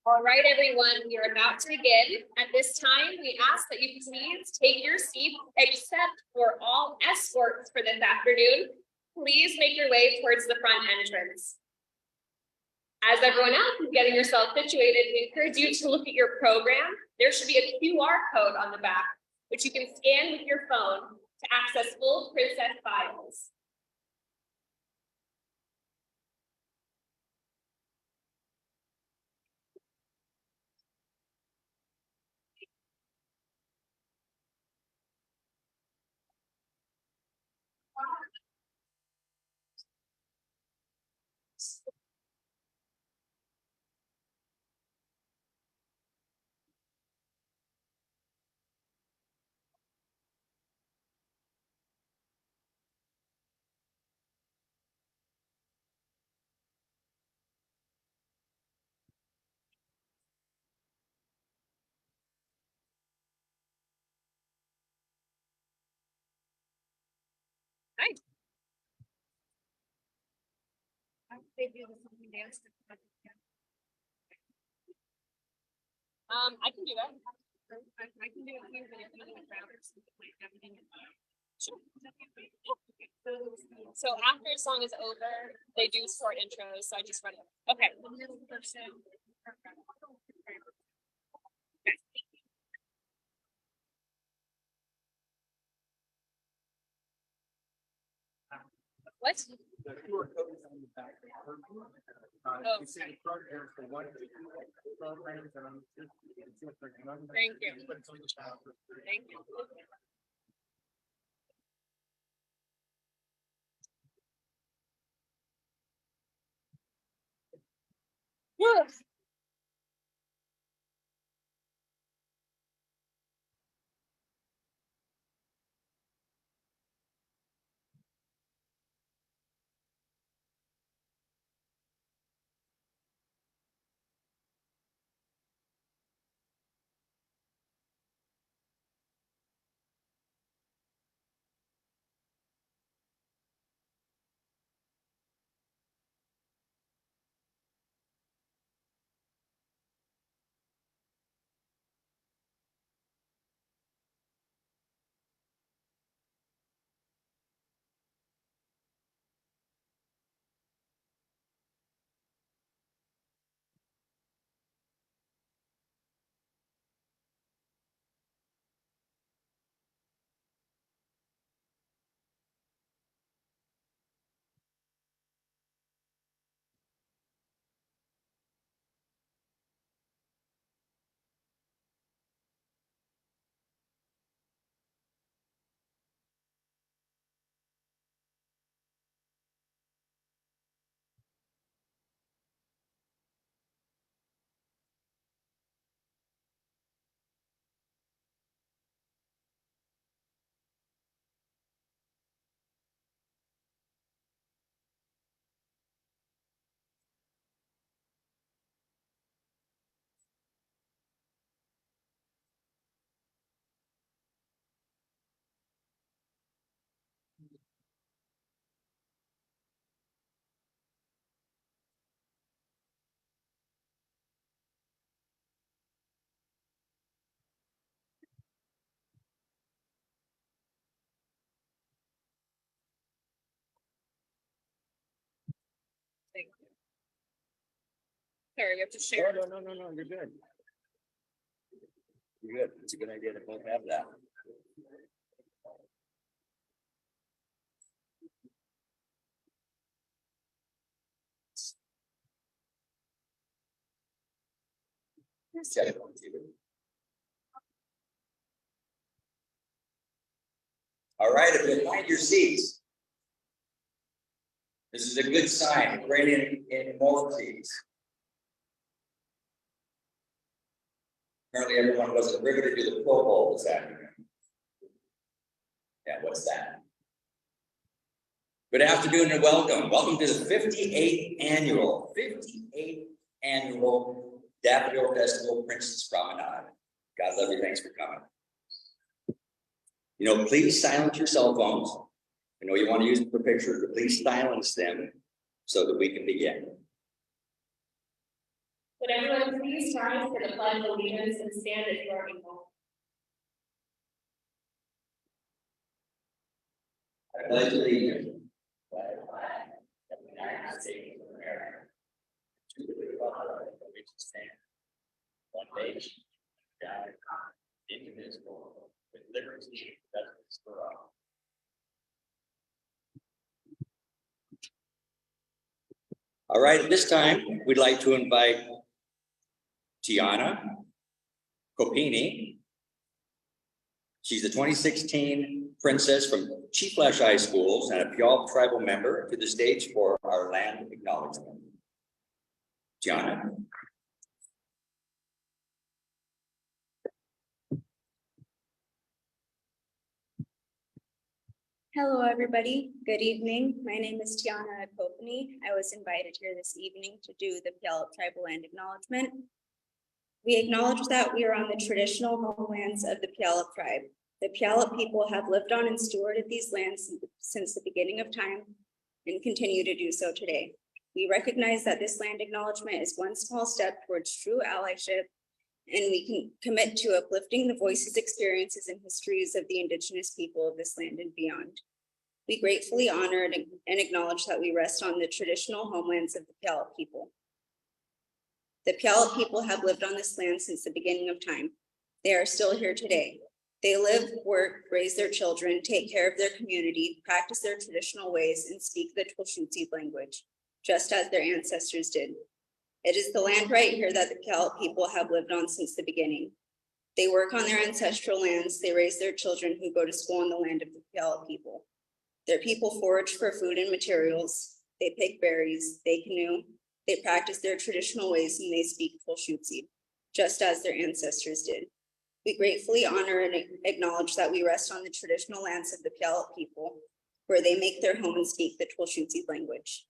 All right, everyone, we are about to begin. At this time, we ask that you please take your seat, except for all escorts for this afternoon. Please make your way towards the front entrance. As everyone else is getting yourself situated, we encourage you to look at your program. There should be a QR code on the back, which you can scan with your phone to access full Princess files. Nice. I can do that. I can do it too, but if you need Sure. So after a song is over, they do short intros, so I just run it. Okay. What? The QR code is on the back. Oh. Thank you. Thank you. Yes. Thank you. Sorry, you have to share. No, you're good. You're good. It's a good idea to both have that. All right, if you find your seats, this is a good sign. Bring in more seats. Apparently, everyone wasn't riveted to the Pro Bowl this afternoon. Yeah, what's that? Good afternoon and welcome. Welcome to the 58th annual Daffodil Festival Princess Promenade. God love you. Thanks for coming. You know, please silence your cell phones. I know you want to use them for pictures, but please silence them so that we can begin. Would everyone please rise for the pledge of allegiance and stand as you are able? I pledge allegiance to the flag of the United States of America, to the republic for which it stands, one nation, under God, indivisible, with liberty and justice for all. All right, at this time, we'd like to invite Tiana Copini. She's the 2016 Princess from Chief Flash High Schools and a Puyallup tribal member to the stage for our land acknowledgement. Tiana. Hello, everybody. Good evening. My name is Tiana Copany. I was invited here this evening to do the Puyallup Tribal Land Acknowledgement. We acknowledge that we are on the traditional homelands of the Puyallup tribe. The Puyallup people have lived on and stewarded these lands since the beginning of time and continue to do so today. We recognize that this land acknowledgement is one small step towards true allyship, and we can commit to uplifting the voices, experiences, and histories of the Indigenous people of this land and beyond. We gratefully honor and acknowledge that we rest on the traditional homelands of the Puyallup people. The Puyallup people have lived on this land since the beginning of time. They are still here today. They live, work, raise their children, take care of their community, practice their traditional ways, and speak the Twilshutzee language, just as their ancestors did. It is the land right here that the Puyallup people have lived on since the beginning. They work on their ancestral lands. They raise their children who go to school on the land of the Puyallup people. Their people forage for food and materials. They pick berries. They canoe. They practice their traditional ways, and they speak Twilshutzee, just as their ancestors did. We gratefully honor and acknowledge that we rest on the traditional lands of the Puyallup people, where they make their home and speak the Twilshutzee language.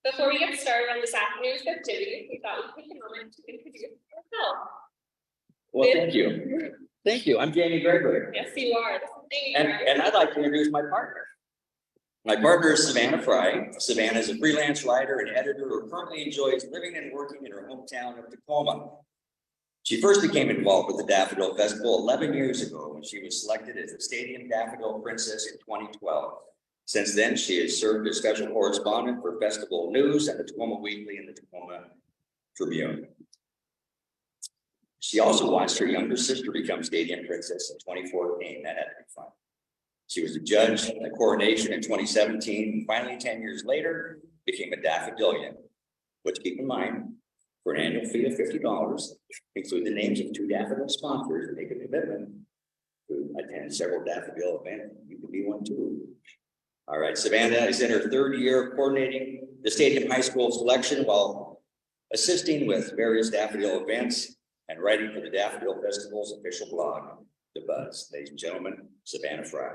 Before we get started on this afternoon's activity, we thought we'd take a moment to introduce ourselves. Well, thank you. Thank you. I'm Jamie Gregory. Yes, you are. And I'd like to introduce my partner. My partner is Savannah Fry. Savannah is a freelance writer and editor who currently enjoys living and working in her hometown of Tacoma. She first became involved with the Daffodil Festival 11 years ago when she was selected as the Stadium Daffodil Princess in 2012. Since then, she has served as special correspondent for festival news and the Tacoma Weekly and the Tacoma Tribune. She also watched her younger sister become Stadium Princess in 2014. That had to be fun. She was a judge at the coronation in 2017, and finally, 10 years later, became a daffodilian. But keep in mind, for an annual fee of $50, include the names of 2 daffodil sponsors and make a commitment to attend several daffodil events. You can be one too. All right, Savannah is in her 3rd year of coordinating the Stadium High School selection while assisting with various daffodil events and writing for the Daffodil Festival's official blog, The Buzz. Ladies and gentlemen, Savannah Fry.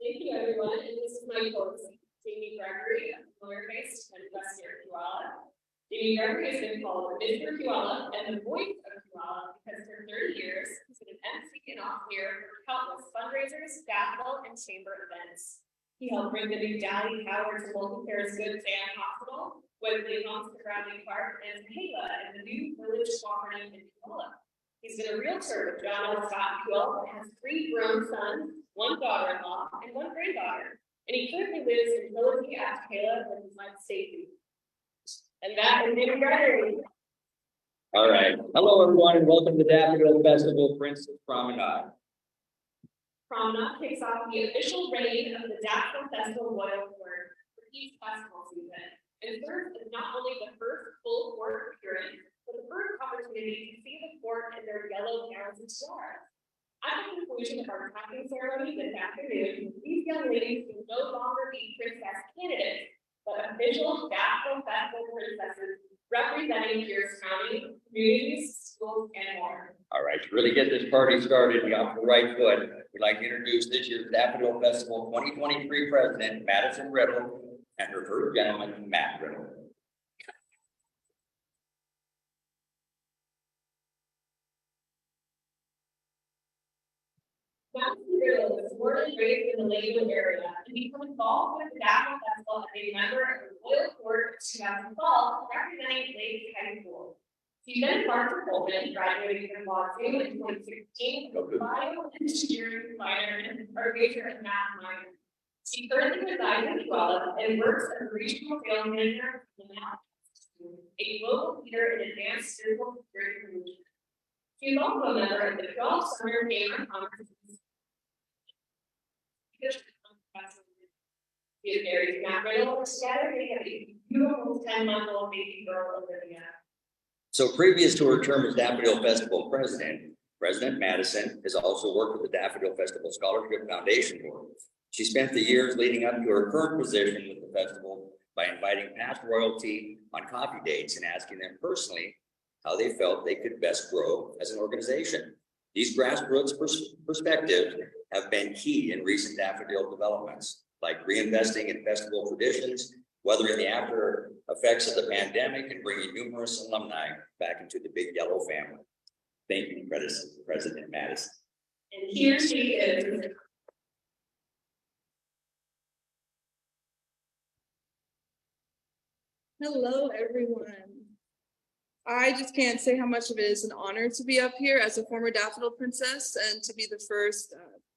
Thank you, everyone. And this is my host, Jamie Gregory, lawyer-based and West here in Puyallup. Jamie Gregory has been called Mr. Puyallup and the voice of Puyallup because for 30 years, he's been an MC and auctioneer for countless fundraisers, daffodil, and chamber events. He helped bring the new Dally Power to Local Care's Good Sam Hospital, Wesley Homes to Bradley Park, and Tahela and the new village cooperative in Puyallup. He's been a realtor with John L. Scott Puyallup and has 3 grown sons, 1 daughter-in-law, and 1 granddaughter. And he currently lives in Philadelphia at Tahela with his wife Stacy. And that is Jamie Gregory. All right. Hello, everyone, and welcome to the Daffodil Festival Princess Promenade. Promenade kicks off the official reign of the Daffodil Festival Royal Court for each festival season, and serves as not only the first full court appearance, but the first opportunity to see the court in their yellow gowns and tiaras. At the conclusion of our packing ceremony this afternoon, these young ladies will no longer be princess candidates, but official Daffodil Festival princesses representing Pierce County, communities, schools, and more. All right, to really get this party started, we off the right foot. We'd like to introduce this year's Daffodil Festival 2023 President, Madison Riddle, and her first gentleman, Matt Riddle. Madison Riddle was born and raised in the Lakewood area and became involved with the Daffodil Festival as a member of the Royal Court of 2012, representing Lake High School. She then marked to Coleman, graduating from law school in 2016 with a bioengineering minor and a major in math minor. She currently resides in Guelph and works as a regional sales manager for the Math Institute, a global leader in advanced physical security solutions. She is also a member of the 12 Summer Gamer Conferences. She is married to Matt Riddle, together they have a beautiful 10-month-old baby girl, Olivia. So previous to her term as Daffodil Festival President, President Madison has also worked with the Daffodil Festival Scholarship Foundation Board. She spent the years leading up to her current position with the festival by inviting past royalty on coffee dates and asking them personally how they felt they could best grow as an organization. These grassroots perspectives have been key in recent Daffodil developments, like reinvesting in festival traditions, weathering the after effects of the pandemic, and bringing numerous alumni back into the Big Yellow family. Thank you, President Madison. And here she is. Hello, everyone. I just can't say how much of it is an honor to be up here as a former Daffodil Princess and to be the first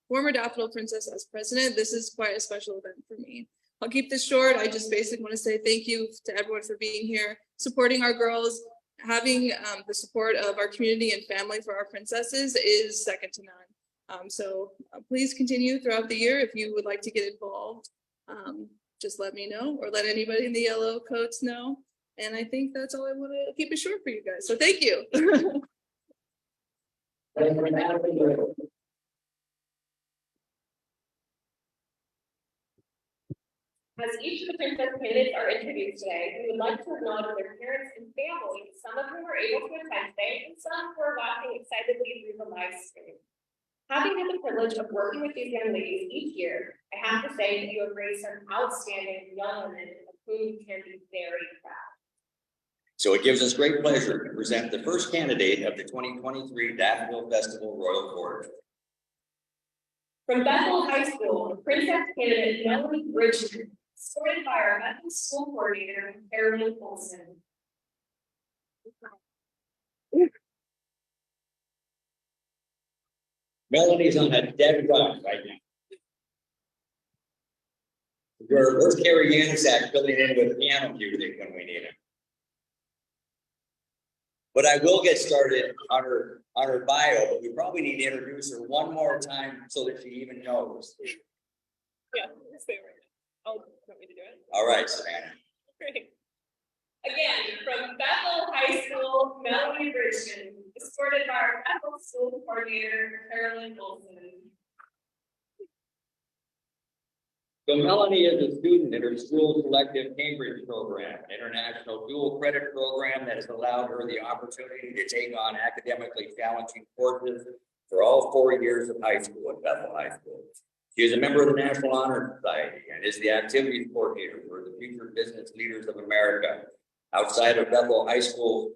former Daffodil Princess as president. This is quite a special event for me. I'll keep this short. I just basically want to say thank you to everyone for being here, supporting our girls, having the support of our community and family for our princesses is second to none. So please continue throughout the year. If you would like to get involved, just let me know or let anybody in the yellow coats know. And I think that's all I want to keep it short for you guys. So thank you. As each of the princess candidates are introduced today, we would like to acknowledge their parents and families, some of whom are able to attend today and some who are watching excitedly through the live stream. Having had the privilege of working with these young ladies each year, I have to say that you have raised some outstanding young women of whom you can be very proud. So it gives us great pleasure to present the first candidate of the 2023 Daffodil Festival Royal Court. From Bethel High School, Princess candidate Melanie Bridgeman, supported by our Bethel School Coordinator, Carolyn Olson. Melanie's on a dead run right now. Where's Carrie Yansack filling in with piano music when we need it? But I will get started on her bio, but we probably need to introduce her one more time so that she even knows. Yeah, stay right now. Oh, want me to do it? All right, Savannah. Great. Again, from Bethel High School, Melanie Bridgeman, supported by our Bethel School Coordinator, Carolyn Olson. So Melanie is a student in her school selective Cambridge program, an international dual credit program that has allowed her the opportunity to take on academically challenging courses for all 4 years of high school at Bethel High School. She is a member of the National Honor Society and is the activities coordinator for the Future Business Leaders of America. Outside of Bethel High School,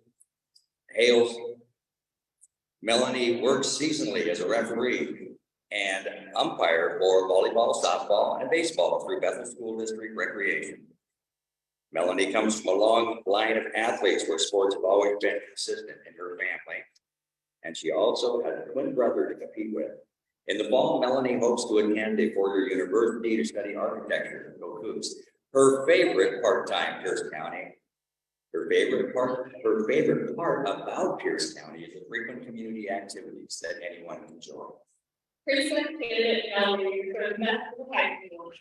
Hales, Melanie works seasonally as a referee and umpire for volleyball, softball, and baseball through Bethel School District Recreation. Melanie comes from a long line of athletes where sports have always been consistent in her family. And she also has a twin brother to compete with. In the fall, Melanie hopes to attend a four-year university to study architecture and go coops. Her favorite part-time Pierce County. Her favorite part about Pierce County is the frequent community activities that anyone can join. Princess candidate Melanie from Bethel High School.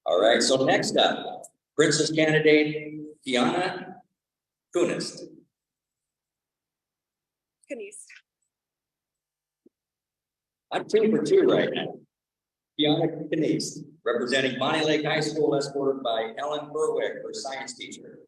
All right, so next up, Princess candidate Tiana Kunis. I'm 2 for 2 right now. Kiana Denise, representing Bonnie Lake High School, escorted by Ellen Berwick, her science teacher.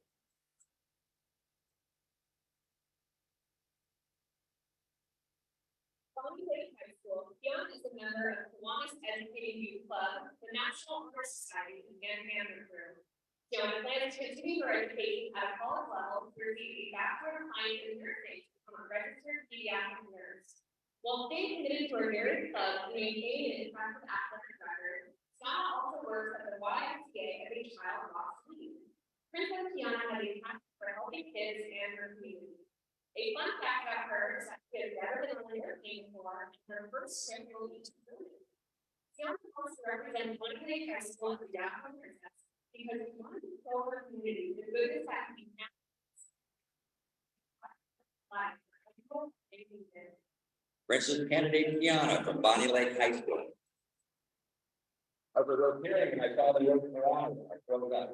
Bonnie Lake High School, Kiana is a member of Kiwanis Educating Youth Club, the National Honor Society, and Hammer Group. Kiana plans to continue her education at a college level to receive a Bachelor of Science in Nursing from a registered pediatric nurse. While staying committed to her various clubs and maintaining an impressive athletic record, Kiana also works at the YMCA as a child lost lead. Princess Kiana has a passion for helping kids and her community. A fun fact about her is that she has never been on an airplane before, and her first trip will be to Philly. Kiana wants to represent Bonnie Lake High School as a Daphne Princess because we want to show her community the goodness that can be Princess candidate Kiana from Bonnie Lake High School. As a rotating, I saw the open around. I drove that.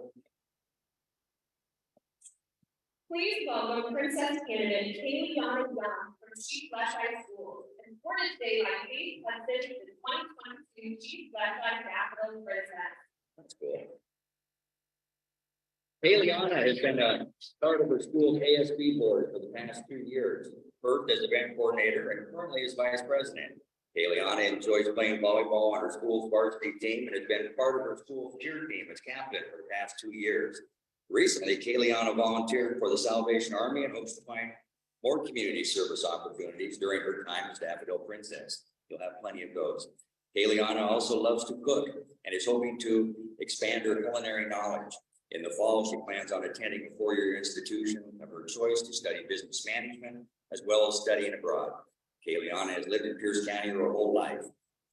Please welcome Princess candidate Kiana from Chief Flash High School, supported today by Kate Hudson, the 2022 Chief Flash Daffodil Princess. That's cool. Kayliana has been a part of her school's ASB board for the past 2 years. First as event coordinator and currently as vice president. Kayliana enjoys playing volleyball on her school's varsity team and has been part of her school's cheer team as captain for the past 2 years. Recently, Kayliana volunteered for the Salvation Army and hopes to find more community service opportunities during her time as Daffodil Princess. You'll have plenty of those. Kayliana also loves to cook and is hoping to expand her culinary knowledge. In the fall, she plans on attending a 4-year institution of her choice to study business management, as well as studying abroad. Kayliana has lived in Pierce County her whole life,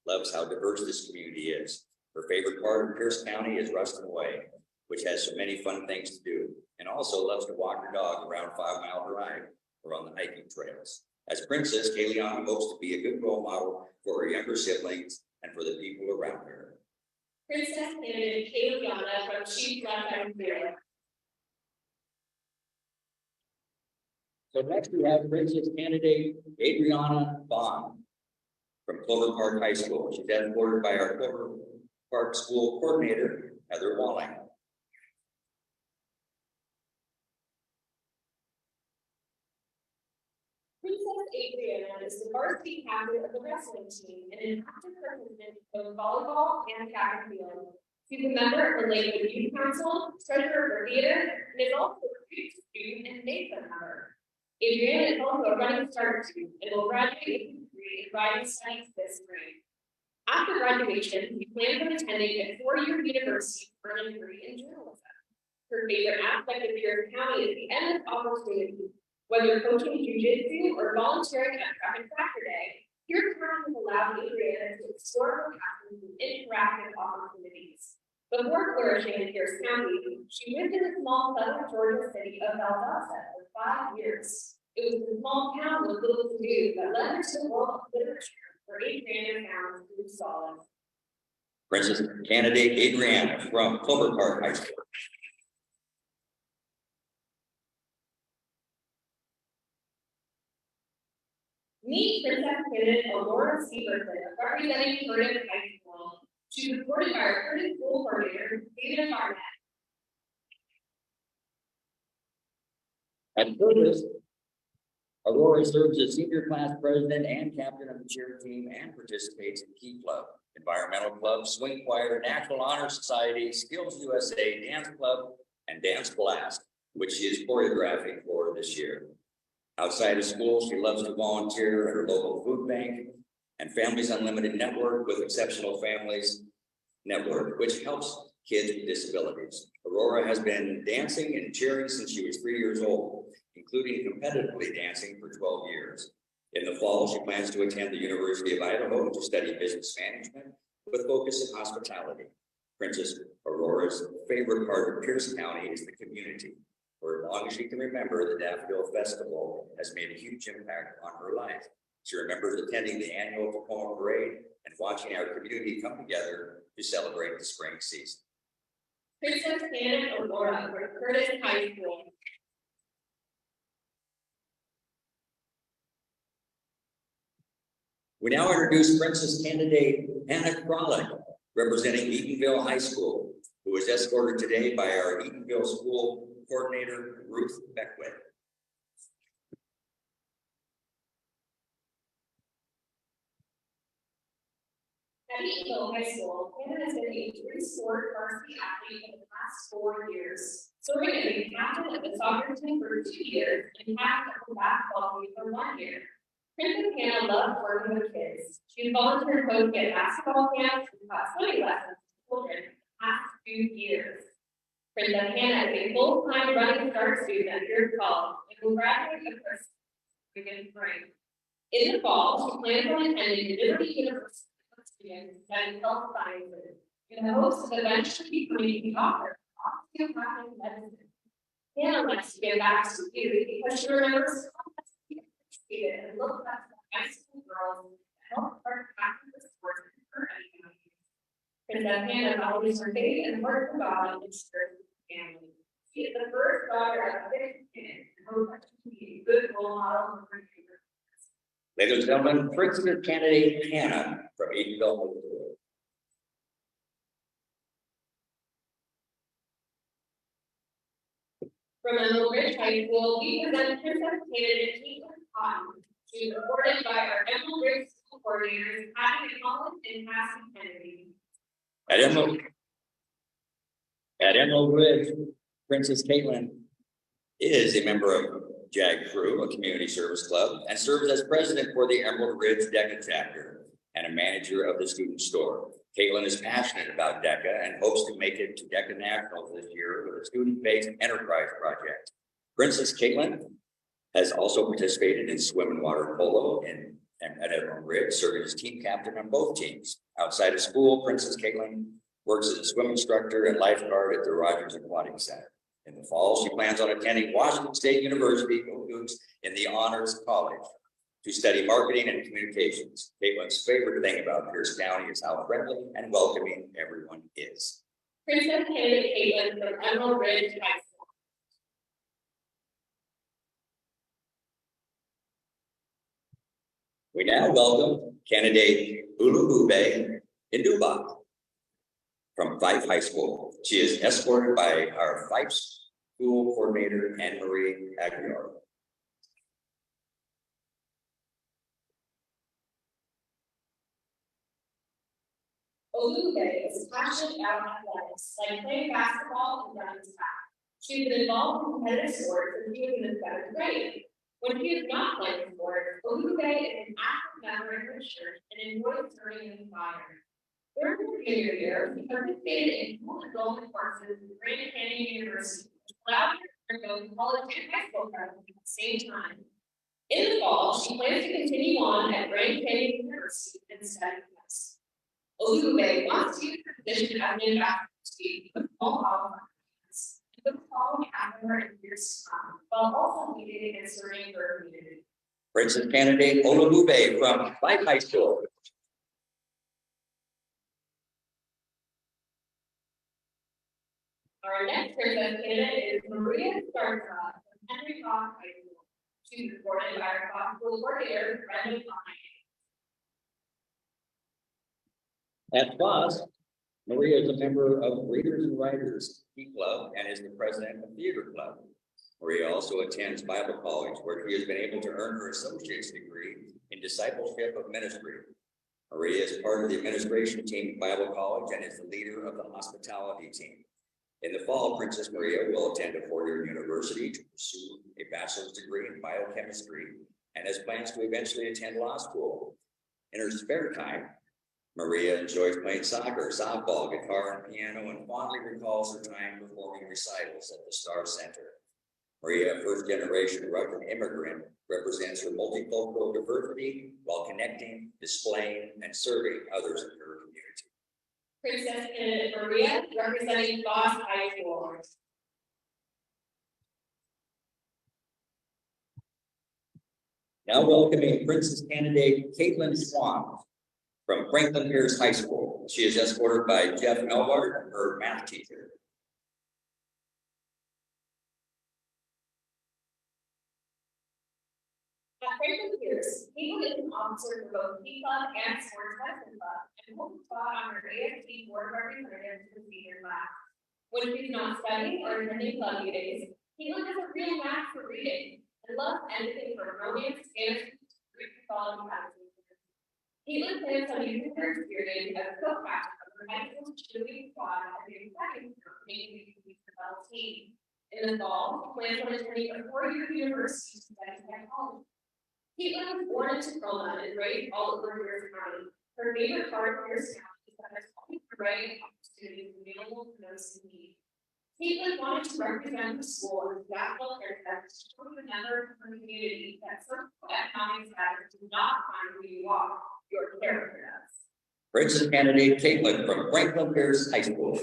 loves how diverse this community is. Her favorite part of Pierce County is Ruston Way, which has so many fun things to do, and also loves to walk her dog around 5 Mile Drive or on the hiking trails. As Princess, Kayliana hopes to be a good role model for her younger siblings and for the people around her. Princess candidate Kayliana from Chief Flash High School. So next we have Princess candidate Adriana Bond from Clover Park High School. She's escorted by our Clover Park School coordinator, Heather Walling. Princess Adriana is the varsity captain of the wrestling team and an active participant in both volleyball and track and field. She's a member of the Lakewood Youth Council, treasurer for theater, and is also a student and NASA member. Adriana is also a running starter student and will graduate with a degree in writing studies this spring. After graduation, she plans on attending a 4-year university for a degree in journalism. Her favorite aspect of Pierce County is the endless opportunity. Whether coaching jiu-jitsu or volunteering at Track and Tractor Day, Pierce County has allowed Adriana to explore her passions and interactive opportunities. Before flourishing in Pierce County, she lived in the small southern Georgia city of Valdosta for 5 years. It was a small town with little to do that led her to the world of literature, where Adriana found good solace. Princess candidate Adriana from Clover Park High School. Meet Princess candidate Aurora Severson, representing Curtis High School. She's supported by our Curtis School coordinator, David Barnett. At Curtis, Aurora serves as senior class president and captain of the cheer team and participates in Key Club, Environmental Club, Swing Choir, National Honor Society, Skills USA, Dance Club, and Dance Blast, which she is choreographing for this year. Outside of school, she loves to volunteer at her local food bank and Families Unlimited Network with Exceptional Families Network, which helps kids with disabilities. Aurora has been dancing and cheering since she was 3 years old, including competitively dancing for 12 years. In the fall, she plans to attend the University of Idaho to study business management with focus in hospitality. Princess Aurora's favorite part of Pierce County is the community. For as long as she can remember, the Daffodil Festival has made a huge impact on her life. She remembers attending the annual Tacoma Parade and watching our community come together to celebrate the spring season. Princess candidate Aurora from Curtis High School. We now introduce Princess candidate Hannah Kralik representing Eatonville High School, who is escorted today by our Eatonville School Coordinator, Ruth Beckwith. At Eatonville High School, Hannah has been a three-sport varsity athlete for the past 4 years, serving as a captain of the soccer team for 2 years and captain of the basketball team for 1 year. Princess Hannah loves working with kids. She's volunteered both at basketball camps and taught swimming lessons to children for the past 2 years. Princess Hannah is a full-time running start student at Pierce College and will graduate of her in spring. In the fall, she plans on attending Liberty University and health sciences, in the hopes of eventually becoming a doctor of osteopathic medicine. Hannah likes to give back to community because she remembers how much she appreciated and looked up to high school girls to help her practice the sport in her education. Princess Hannah always her faith and work for God and serves her family. She is the first daughter of 6 kids and hopes to be a good role model for her future. Ladies and gentlemen, Principal Candidate Hannah from Eatonville. From Emerald Ridge High School, we present Princess Candidate Caitlin Cotton. She is supported by our Emerald Ridge School Coordinators, Patty McCollum and Cassie Kennedy. At Emerald Ridge, Princess Caitlin is a member of JAG Crew, a community service club, and serves as president for the Emerald Ridge DECA chapter and a manager of the student store. Caitlin is passionate about DECA and hopes to make it to DECA Nationals this year with a student-based enterprise project. Princess Caitlin has also participated in swim and water polo at Emerald Ridge, serving as team captain on both teams. Outside of school, Princess Caitlin works as a swim instructor and lifeguard at the Rogers Aquatic Center. In the fall, she plans on attending Washington State University in the Honors College to study marketing and communications. Caitlin's favorite thing about Pierce County is how friendly and welcoming everyone is. Princess Candidate Caitlin from Emerald Ridge High School. We now welcome candidate Ulubube Induba from Fife High School. She is escorted by our Fife School Coordinator, Anne-Marie Aguilar. Olube is passionate about athletics, like playing basketball and running track. She's been involved in competitive sports since she was in the 7th grade. When she is not playing sports, Olube is an active member in her church and enjoys serving in the fire. During her junior year, she participated in school enrollment courses at Grand Canyon University, which allowed her to go to college and high school programs at the same time. In the fall, she plans to continue on at Grand Canyon University and study chess. Olube wants to use her position as an ambassador to the small office and the following after her in years to come, while also leading and serving her community. Princess Candidate Olubube from Fife High School. Our next princess candidate is Maria Starza from Henry Fox High School. She's supported by our Fox School coordinator, Brenda Fine. At FOS, Maria is a member of Readers and Writers Key Club and is the president of Theater Club. Maria also attends Bible College, where she has been able to earn her associate's degree in discipleship of ministry. Maria is part of the administration team at Bible College and is the leader of the hospitality team. In the fall, Princess Maria will attend a four-year university to pursue a bachelor's degree in biochemistry and has plans to eventually attend law school. In her spare time, Maria enjoys playing soccer, softball, guitar, and piano, and fondly recalls her time performing recitals at the Star Center. Maria, a first-generation Russian immigrant, represents her multicultural diversity while connecting, displaying, and serving others in her community. Princess candidate Maria, representing Foss High School. Now welcoming Princess candidate Caitlin Swan from Franklin Pierce High School. She is escorted by Jeff Melbart, her math teacher. At Franklin Pierce, Caitlin is an officer for both P Club and Sports Medicine Club, and holds a spot on her AFT board representative to the senior class. When she's not studying or attending club meetings, Caitlin has a real knack for reading and loves anything from romance, fantasy, Greek mythology, fantasy. Caitlin plans on using her experience as co-captain of her high school cheerleading squad as a second making the developed team. In the fall, plans on attending a four-year university to study psychology. Caitlin was born in Tacoma and raised all over Pierce County. Her favorite part of Pierce County is that there's always a variety of opportunities available for those in need. Caitlin wanted to represent the school as national princess to show the member of her community that socioeconomic status does not define who you are, your character does. Princess candidate Caitlin from Franklin Pierce High School.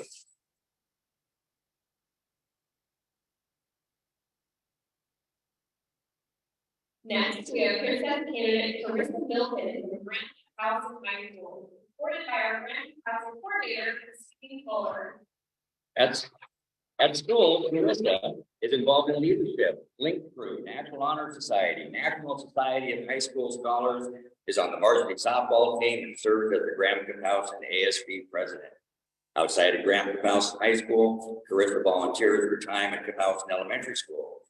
Next, we have Princess candidate Clarissa Milton from Grant House High School, supported by our Grant House coordinator, Christine Fuller. At school, Clarissa is involved in leadership, linked through National Honor Society, National Society of High School Scholars, is on the varsity softball team, and served as the Graham House and ASB president. Outside of Graham House High School, Clarissa volunteers her time at Capouson Elementary School,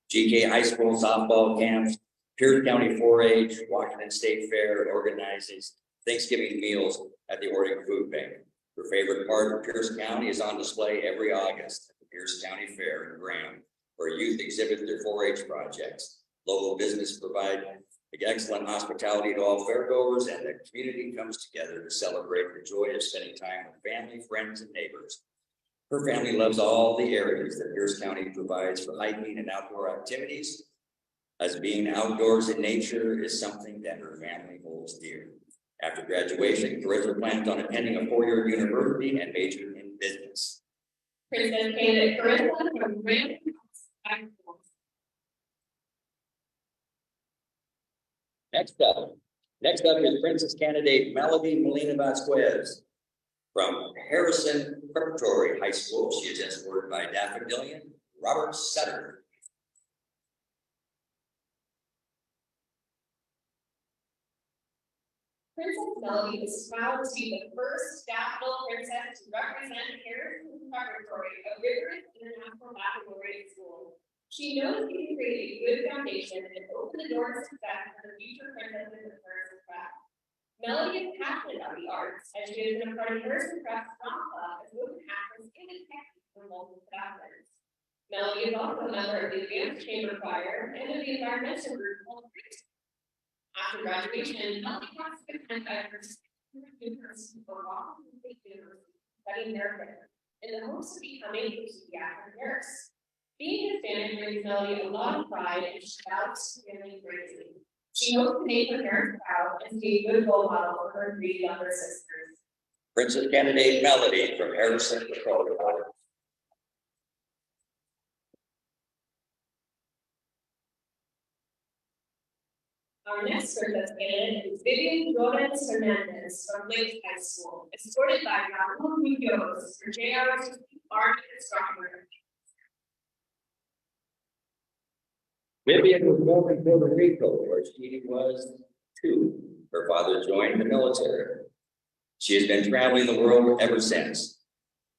GK High School softball camps, Pierce County 4-H, Washington State Fair, and organizes Thanksgiving meals at the Oregon Food Bank. Her favorite part of Pierce County is on display every August at the Pierce County Fair in Graham, where youth exhibit their 4-H projects. Local business provide excellent hospitality to all fairgoers, and the community comes together to celebrate the joy of spending time with family, friends, and neighbors. Her family loves all the areas that Pierce County provides for hiking and outdoor activities, as being outdoors in nature is something that her family holds dear. After graduation, Clarissa plans on attending a 4-year university and majoring in business. Princess candidate Clarissa from Grant House High School. Next up is Princess candidate Melody Molina Vasquez from Harrison Preparatory High School. She is escorted by Daffodilian Robert Sutter. Princess Melody is proud to be the first Daffodil Princess to represent Harrison Preparatory, a rigorous international baccalaureate school. She knows she can create a good foundation and open the door to success for the future princesses of Harrison Prep. Melody is passionate about the arts, as she has been a part of Harrison Prep's drama club as both an actress and a detective for multiple factors. Melody is also a member of the Advanced Chamber Choir and of the environmental group called Princess. After graduation, Melody wants to attend university for Washington State University, studying nursing, in the hopes of becoming a pediatric nurse. Being Hispanic brings Melody a lot of pride, and she values family greatly. She hopes to make her parents proud and be a good role model for her 3 younger sisters. Princess candidate Melody from Harrison Preparatory. Our next princess candidate is Vivian Flores Hernandez from Lake High School, escorted by Raul Munoz for JR's Art Instructor. Vivian was born in Puerto Rico, where she was 2. Her father joined the military. She has been traveling the world ever since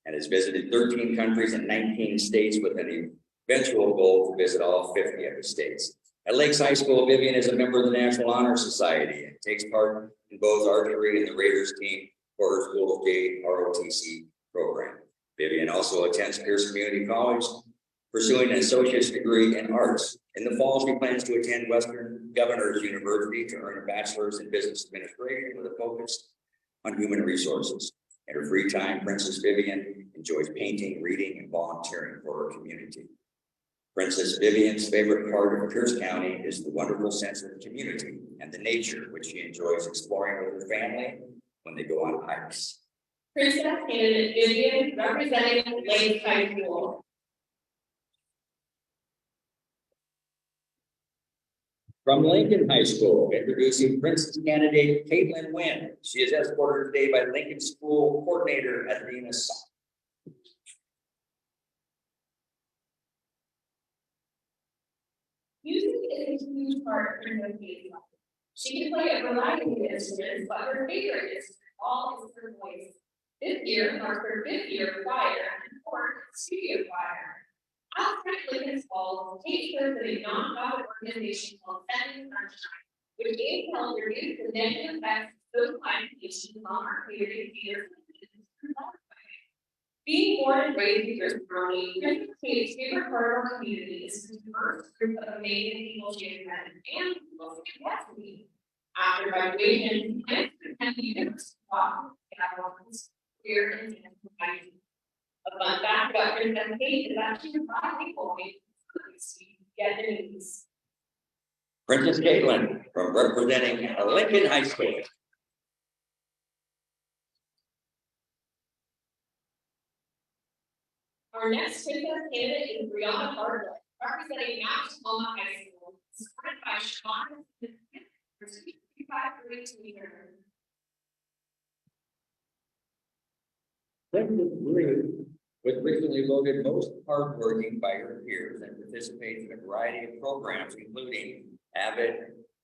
and has visited 13 countries and 19 states with an eventual goal to visit all 50 of the states. At Lakes High School, Vivian is a member of the National Honor Society and takes part in both archery and the Raiders team for her school's ROTC program. Vivian also attends Pierce Community College, pursuing an associate's degree in arts. In the fall, she plans to attend Western Governors University to earn a bachelor's in business administration with a focus on human resources. In her free time, Princess Vivian enjoys painting, reading, and volunteering for her community. Princess Vivian's favorite part of Pierce County is the wonderful sense of community and the nature, which she enjoys exploring with her family when they go on hikes. Princess candidate Vivian representing Lake High School. From Lincoln High School, introducing Princess candidate Caitlin Wynn. She is escorted today by Lincoln School Coordinator Athena Sa. Using is a huge part of Princess Kate's life. She can play a variety of instruments, but her favorite instrument all is her voice. This year marks her 5th year of choir and 4th studio choir. Outside Lincoln Falls, Kate serves in a nonprofit organization called Sending Sunshine, which aims to help reduce the negative effects of social isolation on our community leaders. Being born and raised in Princess County, Princess Kate's favorite part of our community is the diverse group of amazing people she has met and people she gets to meet. After graduation, she plans to attend the University of Wisconsin career in dance providing. A fun fact about Princess Kate is that she was not able to get enemies. Princess Caitlin from representing Lincoln High School. Our next princess candidate is Brianna Hardwick, representing Mount Tacoma High School, supported by Sean for 253 Princess Bree was recently voted most hardworking by her peers and participates in a variety of programs, including Avid,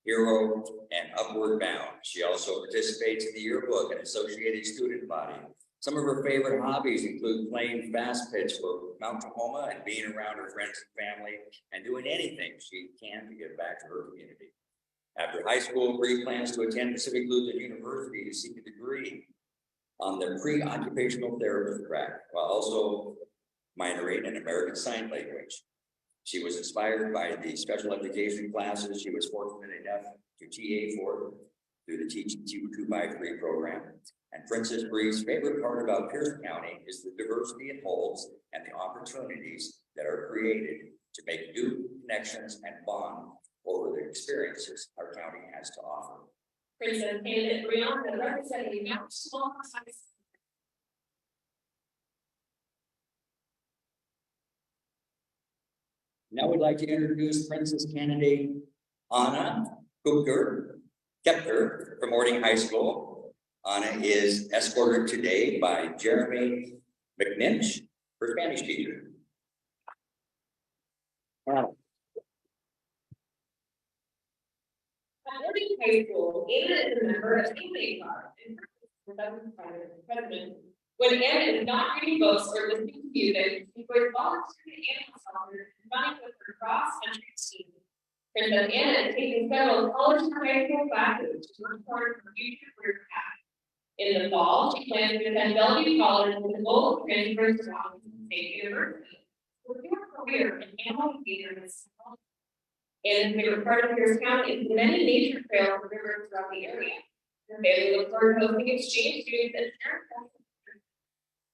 Hero, and Upward Bound. She also participates in the yearbook and associated student body. Some of her favorite hobbies include playing fast pitch for Mount Tacoma and being around her friends and family and doing anything she can to give back to her community. After high school, Bree plans to attend Pacific Lutheran University to seek a degree on the pre-occupational therapist track, while also minoring in American Sign Language. She was inspired by the special education classes she was fortunate enough to TA for through the Teaching 253 program. And Princess Bree's favorite part about Pierce County is the diversity it holds and the opportunities that are created to make new connections and bond over the experiences our county has to offer. Princess candidate Brianna representing Mount Tacoma High School. Now we'd like to introduce Princess candidate Anna Kepker from Ording High School. Anna is escorted today by Jeremy McNinch, her Spanish teacher. Wow. At Ording High School, Anna is a member of Family Club and president. When Anna is not reading books or listening to music, she enjoys volunteering at animal shelters and running with her cross-country team. Princess Anna is taking several college and high school classes to work toward her future career path. In the fall, she plans to attend Bellevue College with the goal of transferring to Washington State University. With her career in animal behavior and psychology. Anna's favorite part of Pierce County is the many nature trails and rivers throughout the area. Her family looks forward to hosting exchange students and parents.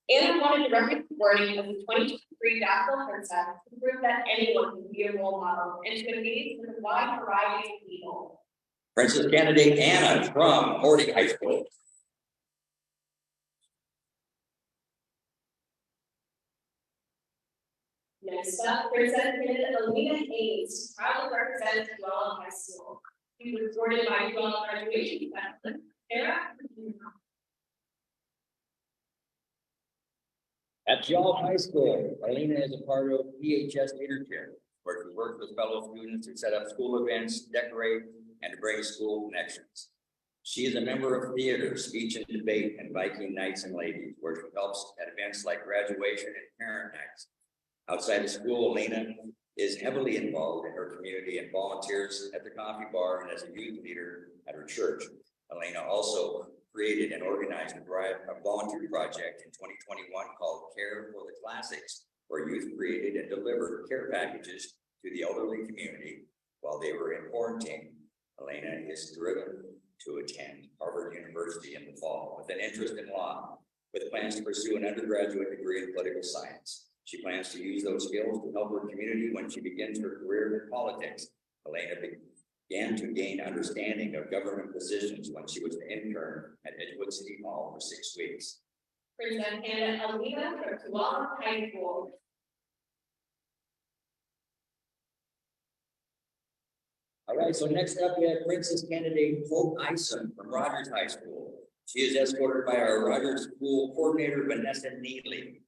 Anna wanted to recognize the wording of the 2023 Daffodil Princess to prove that anyone can be a role model and to engage with a wide variety of people. Princess candidate Anna from Ording High School. Next up, Princess candidate Alina Hayes, proudly represents Dwell High School. She was supported by Dwell graduation specialist Sarah. At Dwell High School, Alina is a part of PHS leadership, where she works with fellow students to set up school events, decorate, and to bring school connections. She is a member of theater, speech and debate, and Viking Knights and Ladies, where she helps at events like graduation and parent nights. Outside of school, Alina is heavily involved in her community and volunteers at the coffee bar and as a youth leader at her church. Alina also created and organized a volunteer project in 2021 called Care for the Classics, where youth created and delivered care packages to the elderly community while they were in quarantine. Alina is driven to attend Harvard University in the fall with an interest in law, with plans to pursue an undergraduate degree in political science. She plans to use those skills to help her community when she begins her career in politics. Alina began to gain understanding of government positions when she was an intern at Edgewood City Hall for 6 weeks. Princess candidate Alina from Dwell High School. All right, so next up we have Princess candidate Hope Ison from Rogers High School. She is escorted by our Rogers School coordinator, Vanessa Neely.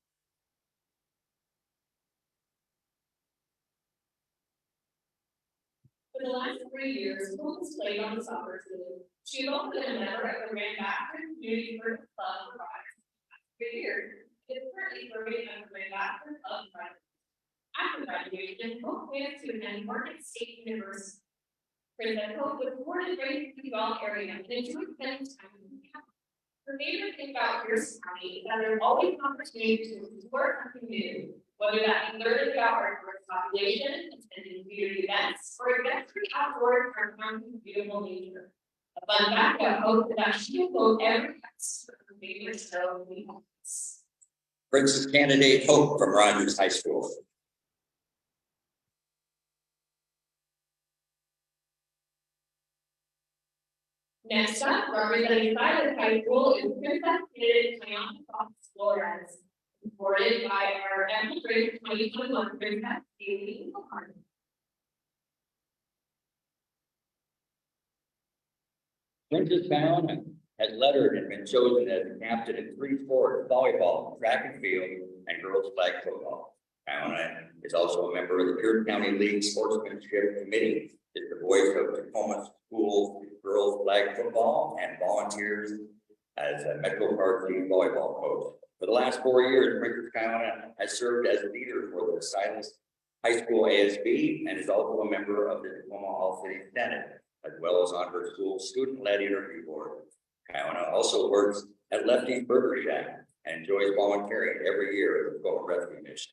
For the last 3 years, Hope has played on the soccer team. She has also been a member of the Grand Baptist Community First Club for 3 years. She is currently serving as the Grand Baptist Club president. After graduation, Hope plans to attend Morgan State University. Princess Hope was born and raised in the Duval area and enjoyed spending time with the family. Her favorite thing about Pierce County is that there's always an opportunity to explore something new, whether that be learning about our diverse population, attending community events, or adventuring outdoors or encountering beautiful nature. A fun fact about Hope is that she will go every class for her favorite show we have. Princess candidate Hope from Rogers High School. Next up, representing Silas High School is Princess candidate Tiana Flores, supported by our Grade 2021 Princess Haley Engelhardt. Princess Tiana has lettered and been chosen as the captain in 3 sports: volleyball, track and field, and girls flag football. Tiana is also a member of the Pierce County League Sportsmanship Committee, is the voice of Tacoma School girls flag football, and volunteers as a Metro Park League volleyball coach. For the last 4 years, Princess Tiana has served as a leader for the Silas High School ASB and is also a member of the Tacoma All-City Senate, as well as on her school's student-led interview board. Tiana also works at Lefty's Burger Shack and enjoys volunteering every year at the Tacoma Rescue Mission.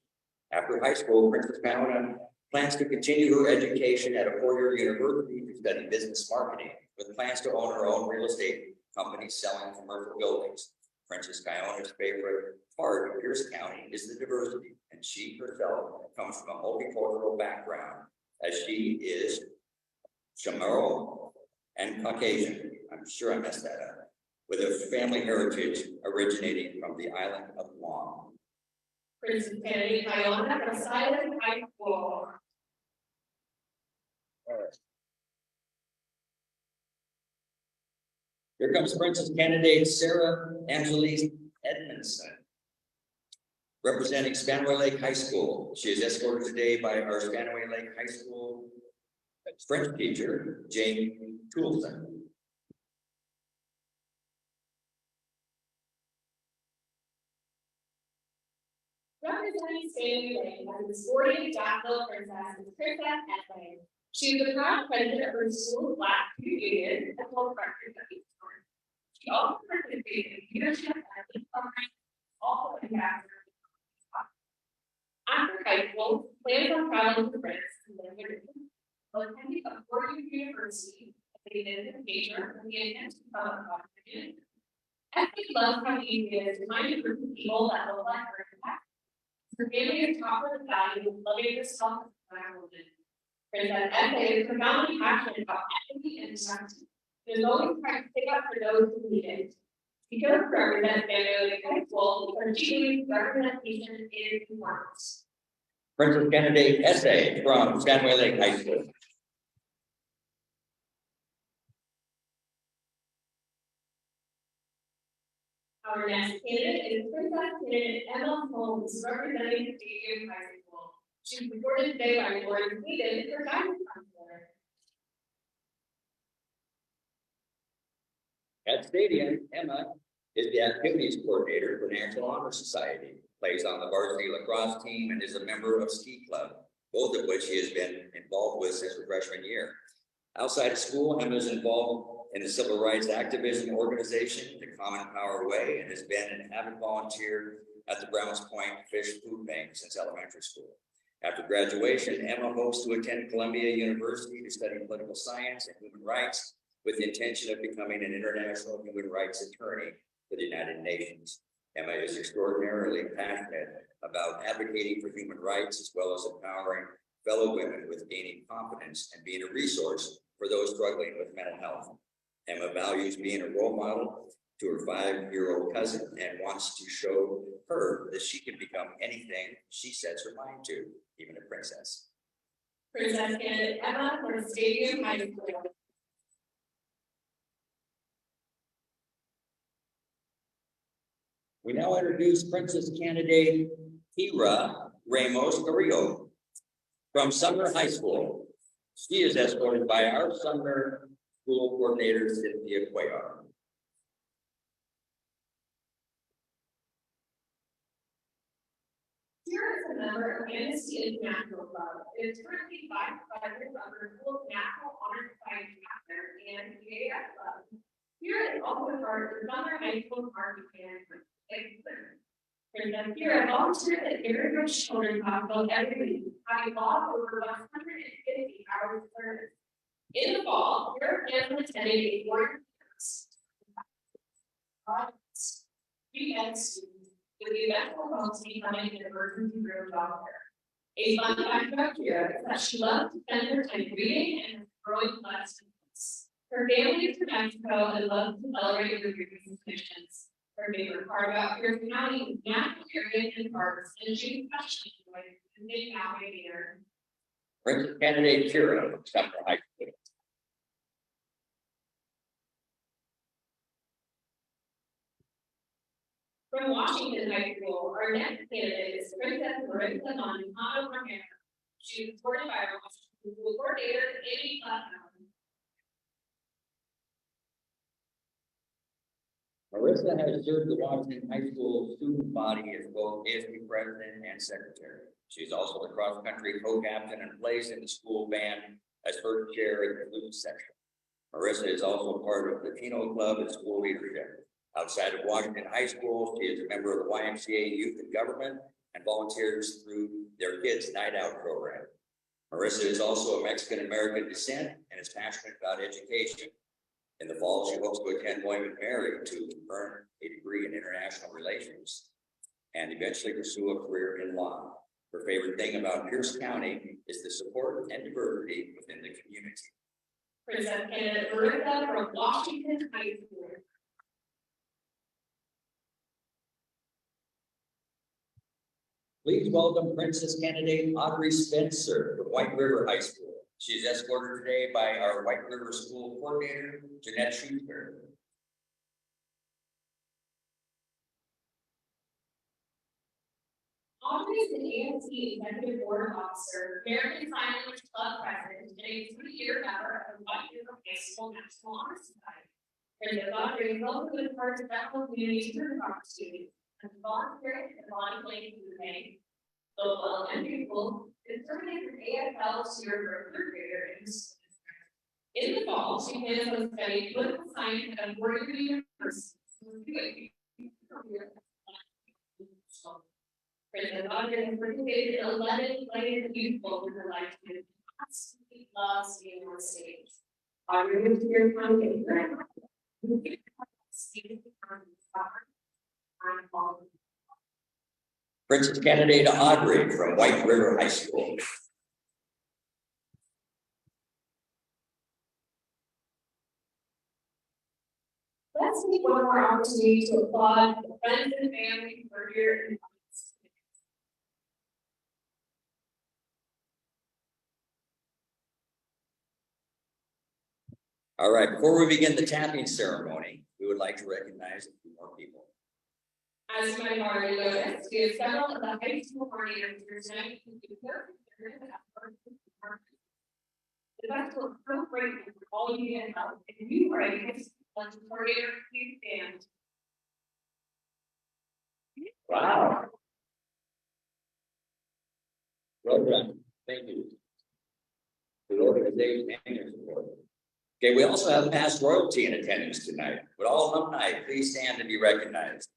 After high school, Princess Tiana plans to continue her education at a 4-year university to study business marketing, with plans to own her own real estate company selling commercial buildings. Princess Tiana's favorite part of Pierce County is the diversity, and she herself comes from a multicultural background, as she is Chamorro and Caucasian. I'm sure I messed that up. With a family heritage originating from the island of Guam. Princess candidate Tiana from Silas High School. Here comes Princess candidate Sarah Angelise Edmondson, representing Spanaway Lake High School. She is escorted today by our Spanaway Lake High School French teacher, Jane Toulson. Representing Spanaway Lake as the sporting daffodil princess is Princess Edmondson. She is the proud president of her school's Black Union and full record of each sport. She also participated in leadership and lead programs, also impacted her. After high school, plans on traveling to France and then while attending a 4-year university, they did a major and the intent to become a doctorate. Effie loves how easy it is to find a group of people that look like her impact. Her family is taught her the value of loving yourself as a Black woman. Princess Effie is profoundly passionate about equity and justice. She is always trying to stick up for those who need it. She chose to represent Spanaway Lake High School because she believes representation is important. Princess candidate Essay from Spanaway Lake High School. Our next candidate is Princess candidate Emma Holmes, representing Stadium High School. She was supported today by Lauren Sweden, her guidance counselor. At Stadium, Emma is the activities coordinator for National Honor Society, plays on the varsity lacrosse team, and is a member of Ski Club, both of which she has been involved with since her freshman year. Outside of school, Emma is involved in the civil rights activism organization, the Common Power Way, and has been an avid volunteer at the Browns Point Fish Food Bank since elementary school. After graduation, Emma hopes to attend Columbia University to study political science and human rights, with the intention of becoming an international human rights attorney for the United Nations. Emma is extraordinarily passionate about advocating for human rights, as well as empowering fellow women with gaining confidence and being a resource for those struggling with mental health. Emma values being a role model to her 5-year-old cousin and wants to show her that she can become anything she sets her mind to, even a princess. Princess candidate Emma from Stadium High School. We now introduce Princess candidate Kira Ramos Carrillo from Sumner High School. She is escorted by our summer school coordinator, Cynthia Cuellar. Here is a member of Amnesty International Club. It is currently 5 members of the School National Honor Society chapter and PAF Club. Here is also part of the Summer High School Market Management. Princess Kira volunteers at Irrigate Children's Hospital every week, having logged over 150 hours of service. In the fall, Kira plans on attending a foreign weekend students with the eventual home to becoming an emergency room doctor. A fun fact about Kira is that she loves to spend her time reading and growing lessons. Her family is from Mexico and loves to celebrate with recent traditions. Her favorite part about Pierce County is natural areas and parks, and she especially enjoys visiting County Theater. Princess candidate Kira from Sumner High School. From Washington High School, our next candidate is Princess Marissa Montano. She is supported by our Washington School Coordinator, Amy Platinum. Marissa has served the Washington High School student body as both ASB president and secretary. She is also the cross-country co-captain and plays in the school band as first chair in the flute section. Marissa is also part of the Latino Club and school leadership. Outside of Washington High School, she is a member of the YMCA Youth and Government and volunteers through their Kids Night Out program. Marissa is also of Mexican-American descent and is passionate about education. In the fall, she hopes to attend William & Mary to earn a degree in international relations and eventually pursue a career in law. Her favorite thing about Pierce County is the support and diversity within the community. Princess candidate Marissa from Washington High School. Please welcome Princess candidate Audrey Spencer from White River High School. She is escorted today by our White River School Coordinator, Jeanette Schuster. Audrey is an AMC Executive Board Officer, American Sign Language Club President, and a 3-year member of the White River High School National Honor Society. Princess Audrey is also been part of several community service opportunities and volunteering at the Bonnie Lake Food Bank, local elementary school, and serving as an AFL cheer for a 3rd grader in the school district. In the fall, she plans on studying political science at Warrior University. Princess Audrey has participated in 11 players youth goals in her lifetime. Absolutely loves being on stage. Audrey moved to your county. Princess candidate Audrey from White River High School. Let's take one more opportunity to applaud the friends and family for here in. All right, before we begin the tapping ceremony, we would like to recognize a few more people. As you might have already noticed, we have several of the high school coordinators here tonight who do work. The festival is so great for all you get help. If you are a high school coordinator, please stand. Wow. Well done. Thank you. The organization and your support. Okay, we also have past royalty in attendance tonight. Would all alumni please stand and be recognized?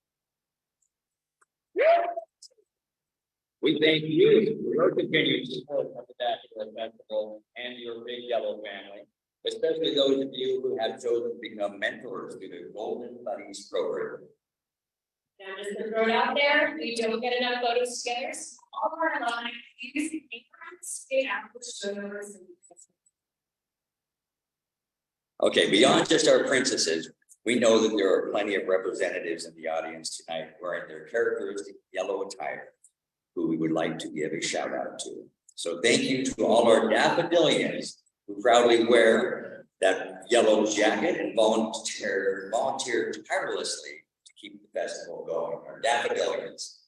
We thank you for your continued support of the Bachelor Festival and your Big Yellow family, especially those of you who have chosen to become mentors through the Golden Buddies program. Now, just to throw it out there, we don't get enough photos together. So all of our alumni, please stay after the show. Okay, beyond just our princesses, we know that there are plenty of representatives in the audience tonight wearing their characteristic yellow attire, who we would like to give a shout out to. So thank you to all our daffodilians who proudly wear that yellow jacket and volunteer tirelessly to keep the festival going. Our daffodilians.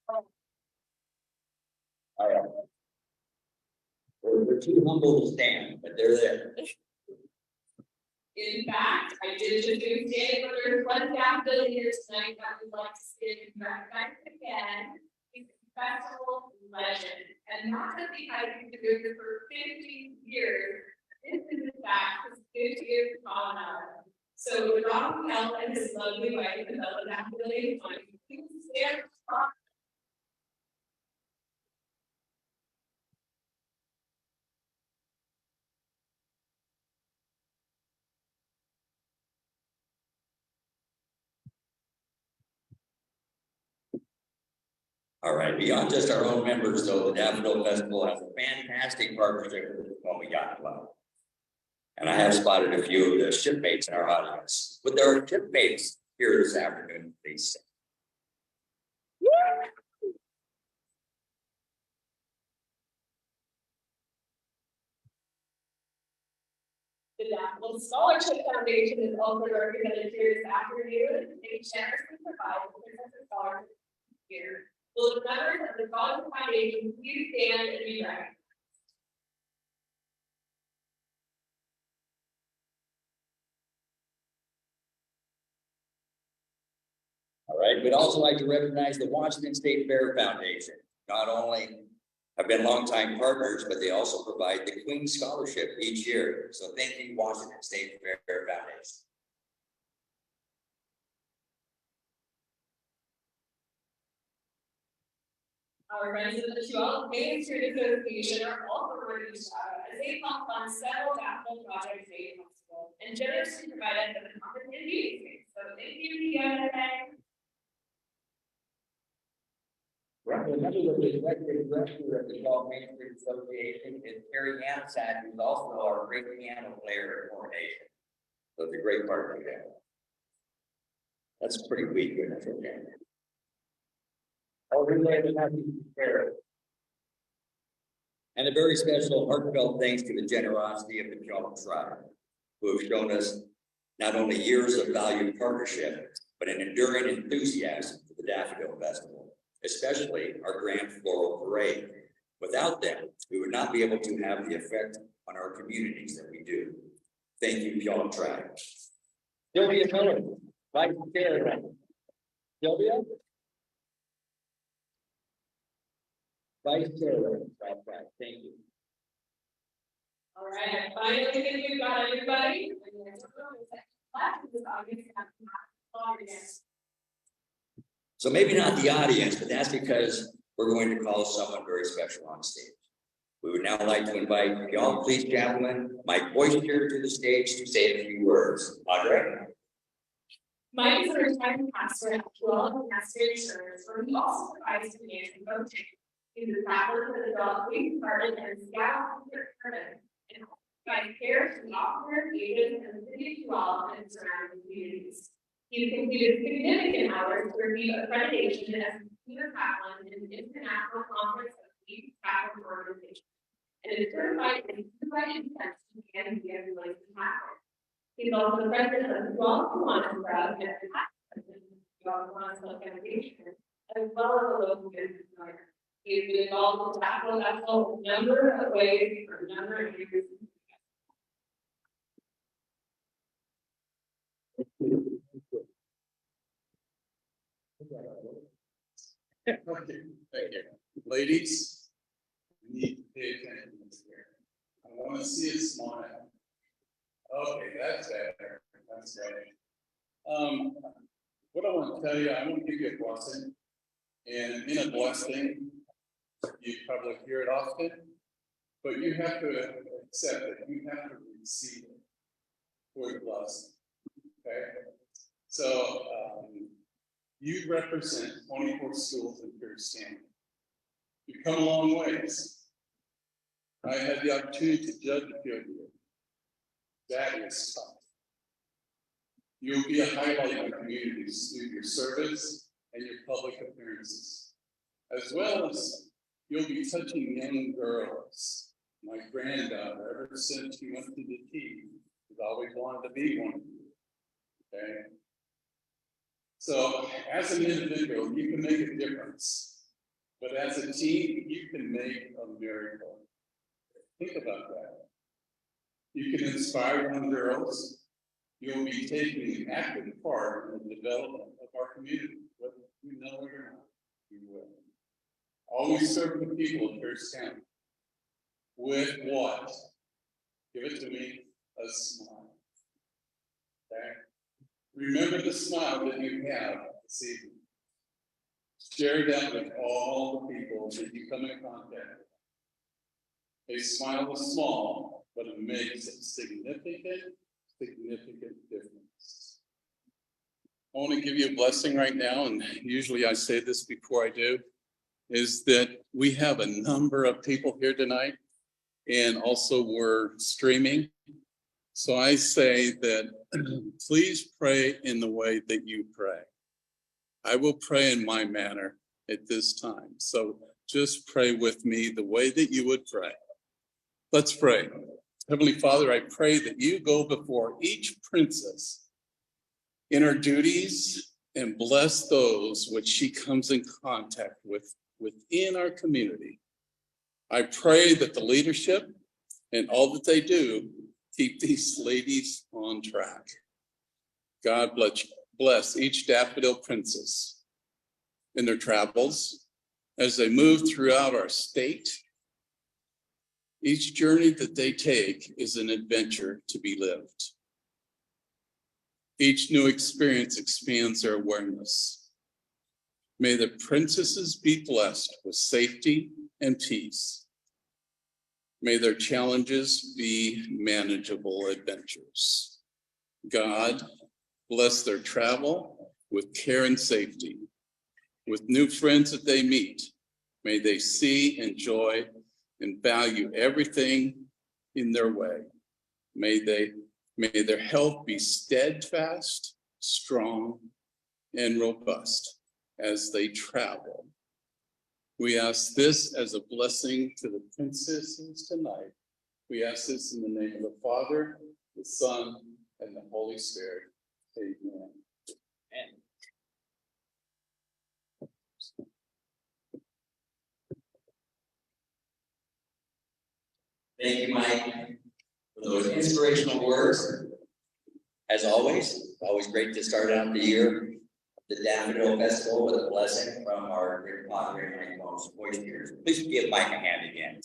All right. We're too humble to stand, but they're there. In fact, I did just do stand for their one daffodil here tonight that would like to stand back again. He's a festival legend, and not just because he's been doing this for 50 years. This is in fact his 50th promenade. So Ron Kell and his lovely wife, Isabella Daffodil, please stand up. All right, beyond just our own members, though, the Daffodil Festival has a fantastic partnership with the Tacoma Yacht Club. And I have spotted a few of the shipmates in our audience. Would our shipmates here this afternoon, please? The Daffodil Scholarship Foundation is also represented here this afternoon. They generously provide the Princess Scholarship here. Will the members of the Scholarship Foundation please stand and be recognized? All right, we'd also like to recognize the Washington State Fair Foundation. Not only have been longtime partners, but they also provide the Queen Scholarship each year. So thank you, Washington State Fair Foundation. Our friends of the Tualatin Main Street Association are also working as they help fund several capital projects made possible and generously provided for the conference and meeting space. So thank you, today. Right, another of the executive director of the Tualatin Main Street Association is Terry Amsack, who's also our great piano player at coronation. So it's a great partner there. That's pretty weak, isn't it? Okay. And a very special heartfelt thanks to the generosity of the Tualatin tribe, who have shown us not only years of valued partnership, but an enduring enthusiasm for the Daffodil Festival, especially our Grand Floral Parade. Without them, we would not be able to have the effect on our communities that we do. Thank you, Tualatin tribe. Sylvia Miller, Vice Chair. Sylvia? Vice Chair, thank you. All right, finally, think we've got everybody. So maybe not the audience, but that's because we're going to call someone very special on stage. We would now like to invite y'all, please, Chaplain Mike Boyster to the stage to say a few words. Audrey? Mike is a retired pastor at Tualatin Church, where he also provides community coaching. He's a chaplain for the Dog Police Department and Scout Department, and provides care to the officers, agents, and the city of Tualatin and surrounding communities. He's completed significant hours to review accreditation as a senior chaplain in the International Conference of Police Chaplain Organizations, and is certified in supervised intention and the ambulance chaplain. He's also the president of the Tualatin Club and the president of the Tualatin Foundation, as well as a local business owner. He's been involved with Daffodil Festival a number of ways for a number of years. Okay, thank you. Ladies, you need to pay attention to this here. I want to see a smile. Okay, that's better. That's right. What I want to tell you, I want to give you a blessing. And in a blessing, you probably hear it often, but you have to accept it. You have to receive it for the blessing. Okay? So, you represent 24 schools in Pierce-County. You've come a long ways. I had the opportunity to judge a few of you. That is tough. You'll be a highlight in the communities through your service and your public appearances, as well as you'll be touching young girls. My granddaughter, ever since she went to the T, has always wanted to be one of you. Okay? So, as an individual, you can make a difference But as a team, you can make a miracle. Think about that. You can inspire young girls. You'll be taking an active part in the development of our community, whether you know it or not. You will. Always serve the people of Pierce County. With what? Give it to me, a smile. Okay? Remember the smile that you have this evening. Share that with all the people that you come in contact with. A smile is small, but it makes a significant difference. I want to give you a blessing right now, and usually I say this before I do, is that we have a number of people here tonight, and also we're streaming. So I say that please pray in the way that you pray. I will pray in my manner at this time. So just pray with me the way that you would pray. Let's pray. Heavenly Father, I pray that you go before each princess in her duties and bless those which she comes in contact with within our community. I pray that the leadership and all that they do keep these ladies on track. God bless each daffodil princess in their travels as they move throughout our state. Each journey that they take is an adventure to be lived. Each new experience expands their awareness. May the princesses be blessed with safety and peace. May their challenges be manageable adventures. God, bless their travel with care and safety. With new friends that they meet, may they see, enjoy, and value everything in their way. May their health be steadfast, strong, and robust as they travel. We ask this as a blessing to the princesses tonight. We ask this in the name of the Father, the Son, and the Holy Spirit. Amen. Thank you, Mike, for those inspirational words. As always, it's always great to start out the year, the Daffodil Festival, with a blessing from our great Padre and voice leaders. Please give Mike a hand again.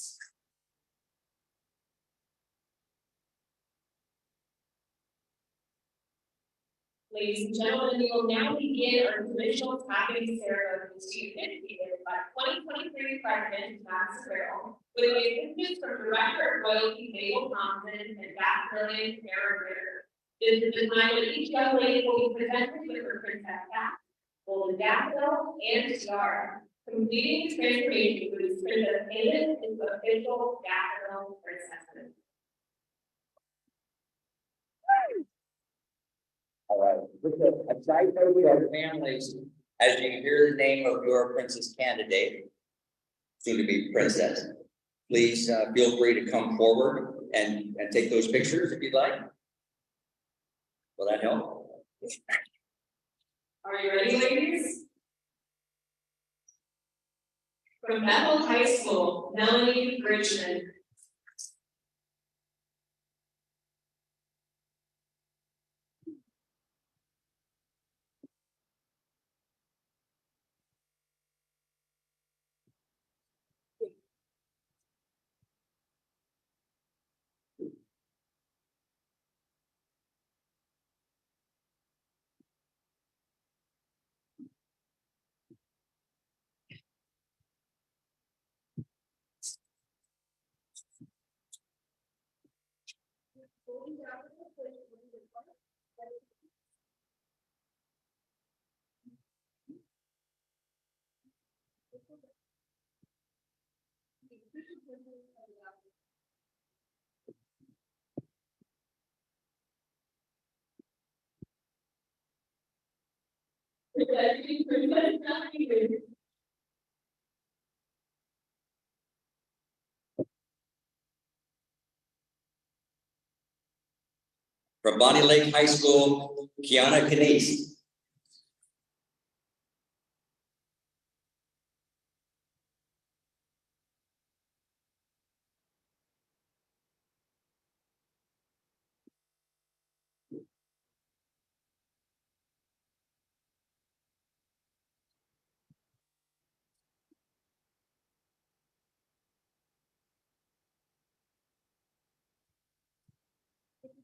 Ladies and gentlemen, we will now begin our traditional tapping ceremony to be initiated by 2023 President Matt Farrell, with the assistance from Director of Royalty Mabel Thompson and Daffodilian Sarah Ritter. This is the time when each young lady will be presented with her princess hat, golden daffodil, and tiara, completing the transformation with Princess Amos into official daffodil princesses. All right. With a side note to our families, as you hear the name of your princess candidate, soon to be princess, please feel free to come forward and take those pictures if you'd like. Will that help? Are you ready, ladies? From Bethel High School, Melanie Richmond. From Bonnie Lake High School, Kiana Canese.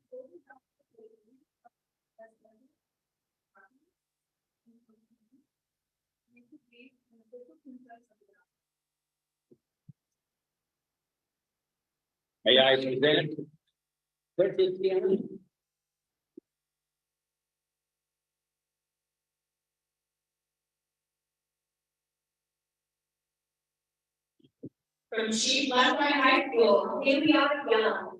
May I present Princess Tiana? From Chief Left High School, Haley Young.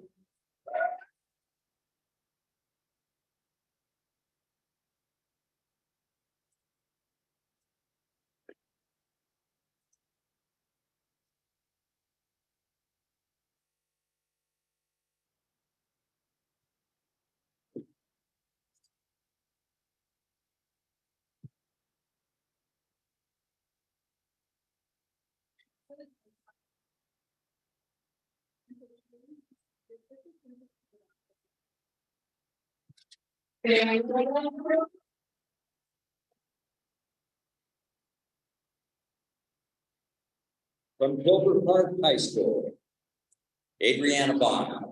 From Clover Park High School, Adriana Bond.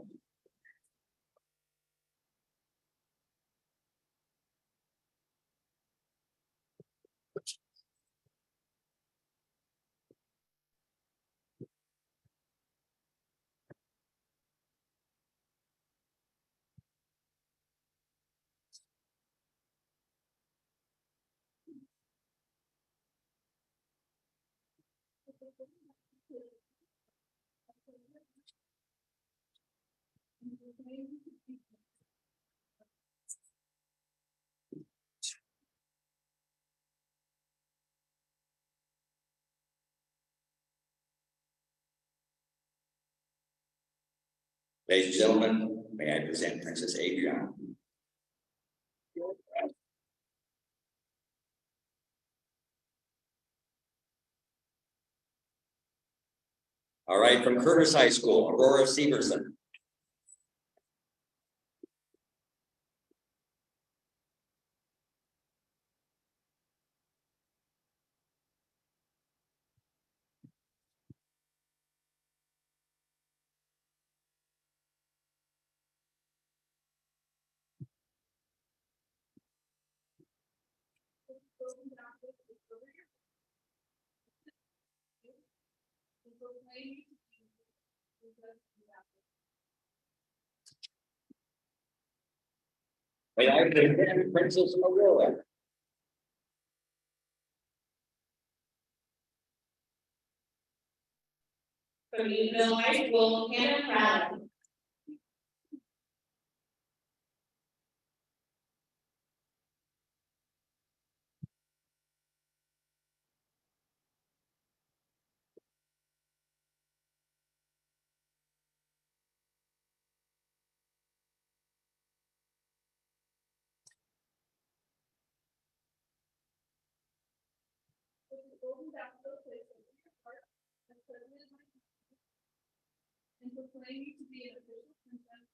Ladies and gentlemen, may I present Princess Adriana? All right, from Curtis High School, Aurora Severson. May I present Princess Aurora? From Unionville High School, Hannah Crowley. And proclaiming to be an official princess.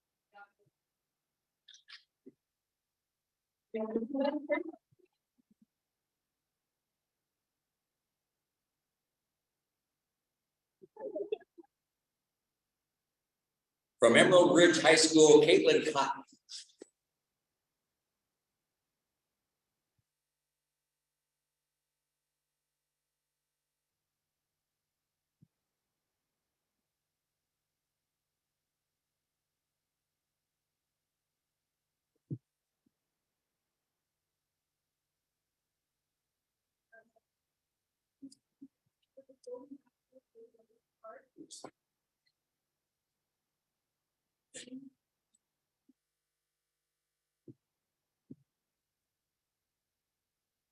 From Emerald Ridge High School, Caitlin Cotton.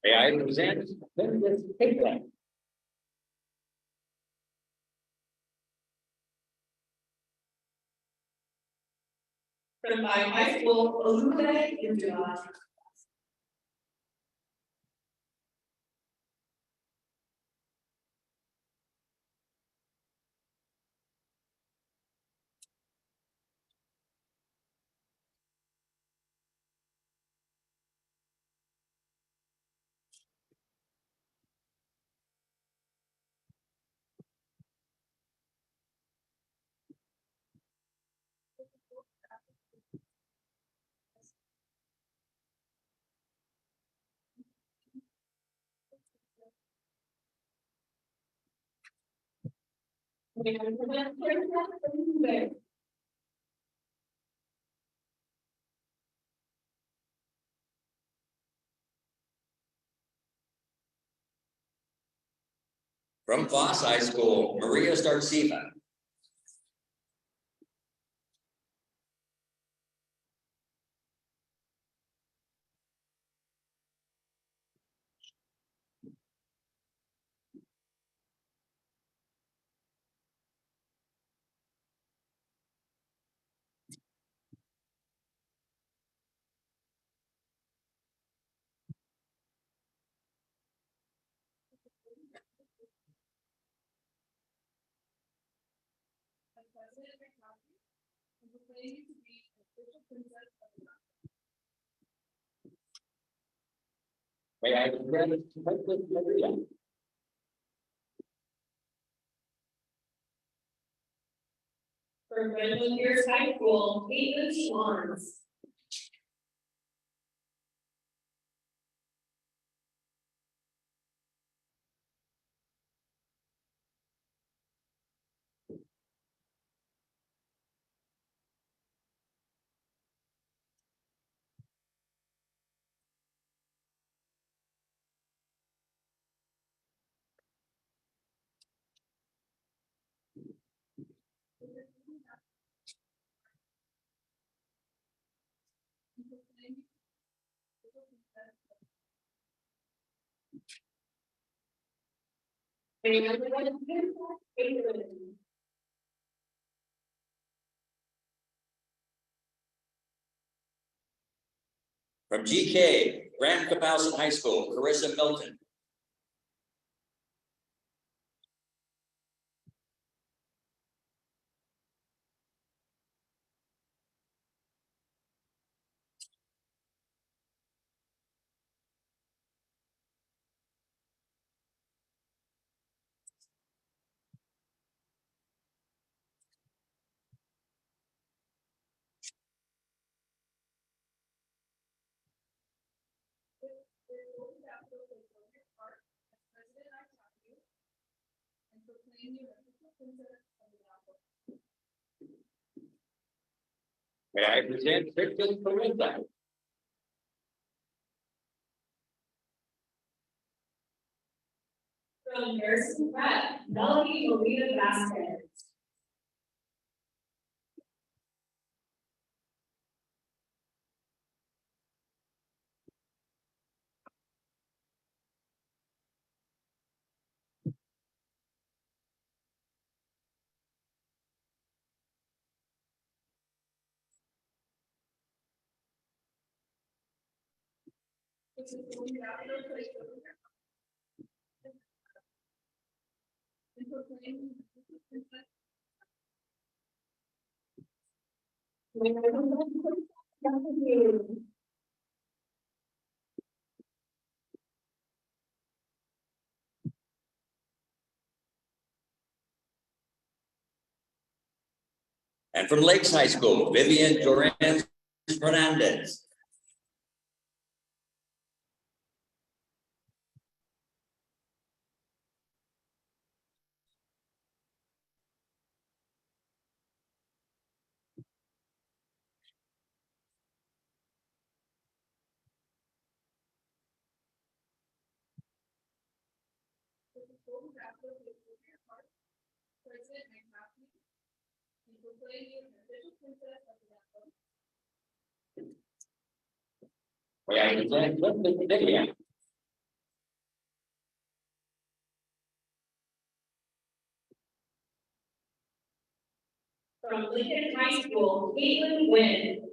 May I present Princess Caitlin? From my high school, Olumide Indua. From Foss High School, Maria Starceva. May I present Princess Maria? From Granville Pierce High School, Caitlin Swans. From GK, Grand Capousin High School, Carissa Milton. May I present Princess Promenade? From Harrison Prep, Melanie Maria Vasquez. And from Lakes High School, Vivian Joran Fernandez. May I present Princess Vivian? From Lincoln High School, Caitlin Wynn.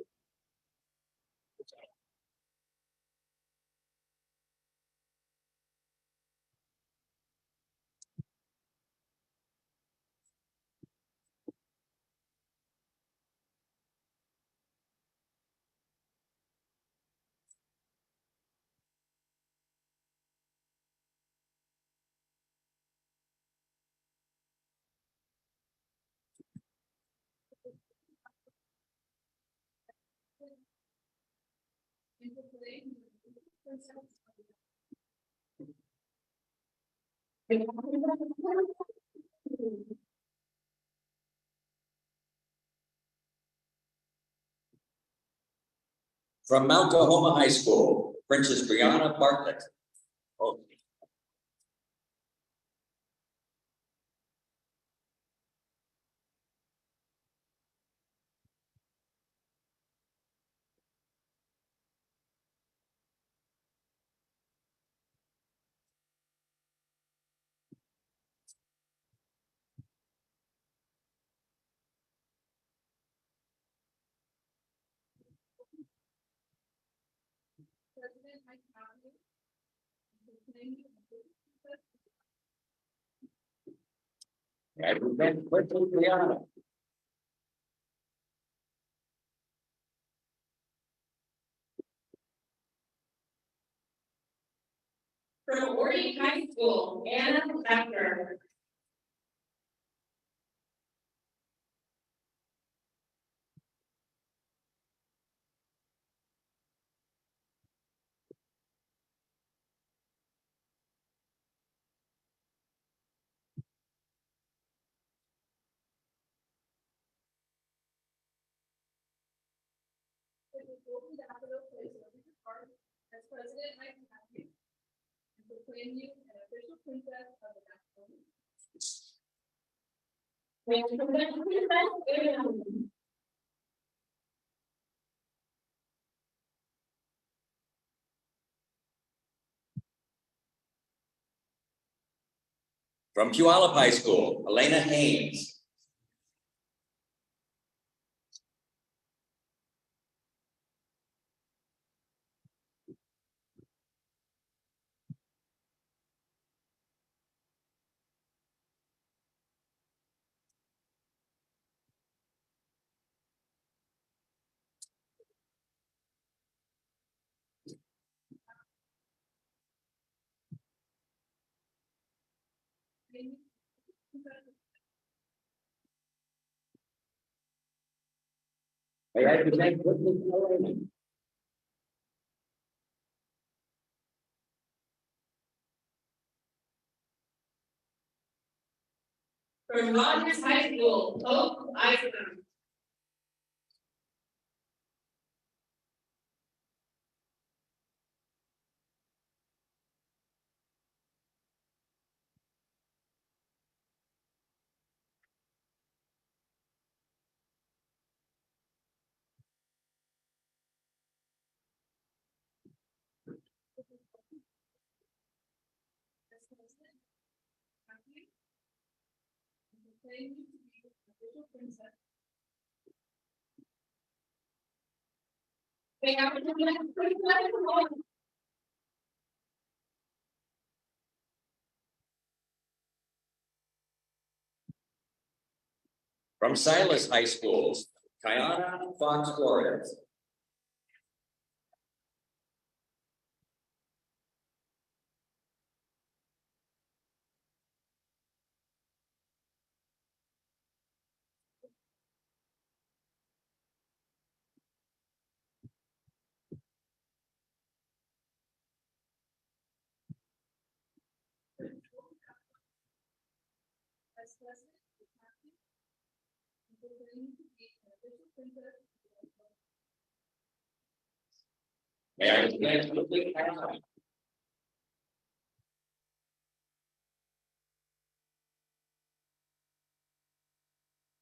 From Mount Tahoma High School, Princess Brianna Bartlett. Oh. President Mike Cavanaugh. Proclaim you Represent Princess Brianna. From Wardy High School, Anna Becker. golden daffodil placed over your heart as President Mike Cavanaugh. And proclaim you an official princess of the daffodil. From Puyallup High School, Elena Haynes. May I present Princess Elena? From Rogers High School, Hope Eisen. As President Cavanaugh. And proclaim you to be an official princess. May I present Princess From Silas High School, Kiana Fox Flores. As President Cavanaugh. And proclaim you to be an official princess of the daffodil. May I present Lily Allen?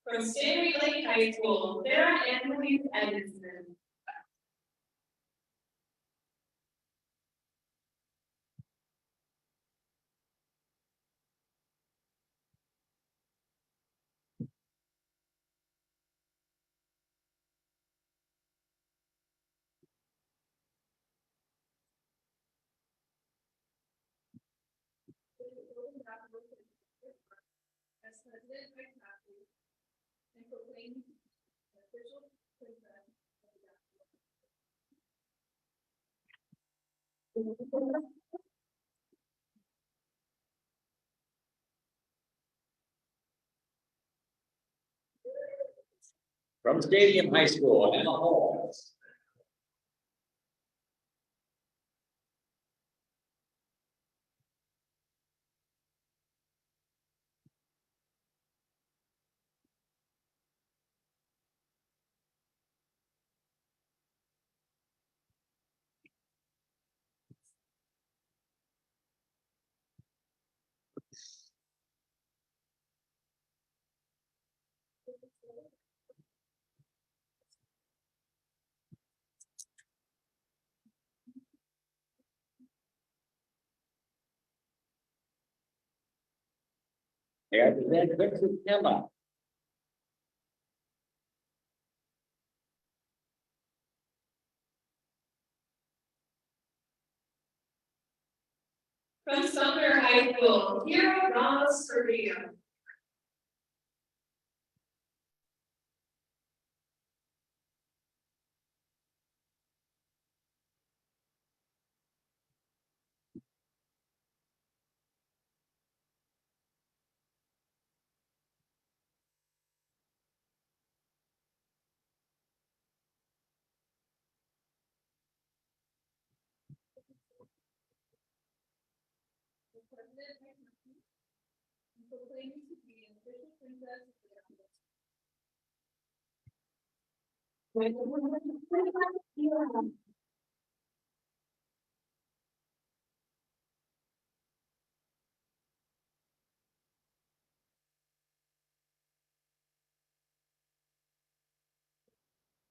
from Stanley Lake High School, Sarah Ann Louise Edmondson. As President Mike Cavanaugh. And proclaim you to be an official princess of the daffodil. From Stadium High School, Emma Holmes. May I present Princess Emma? From Sumner High School, Hero Ramos Carrillo.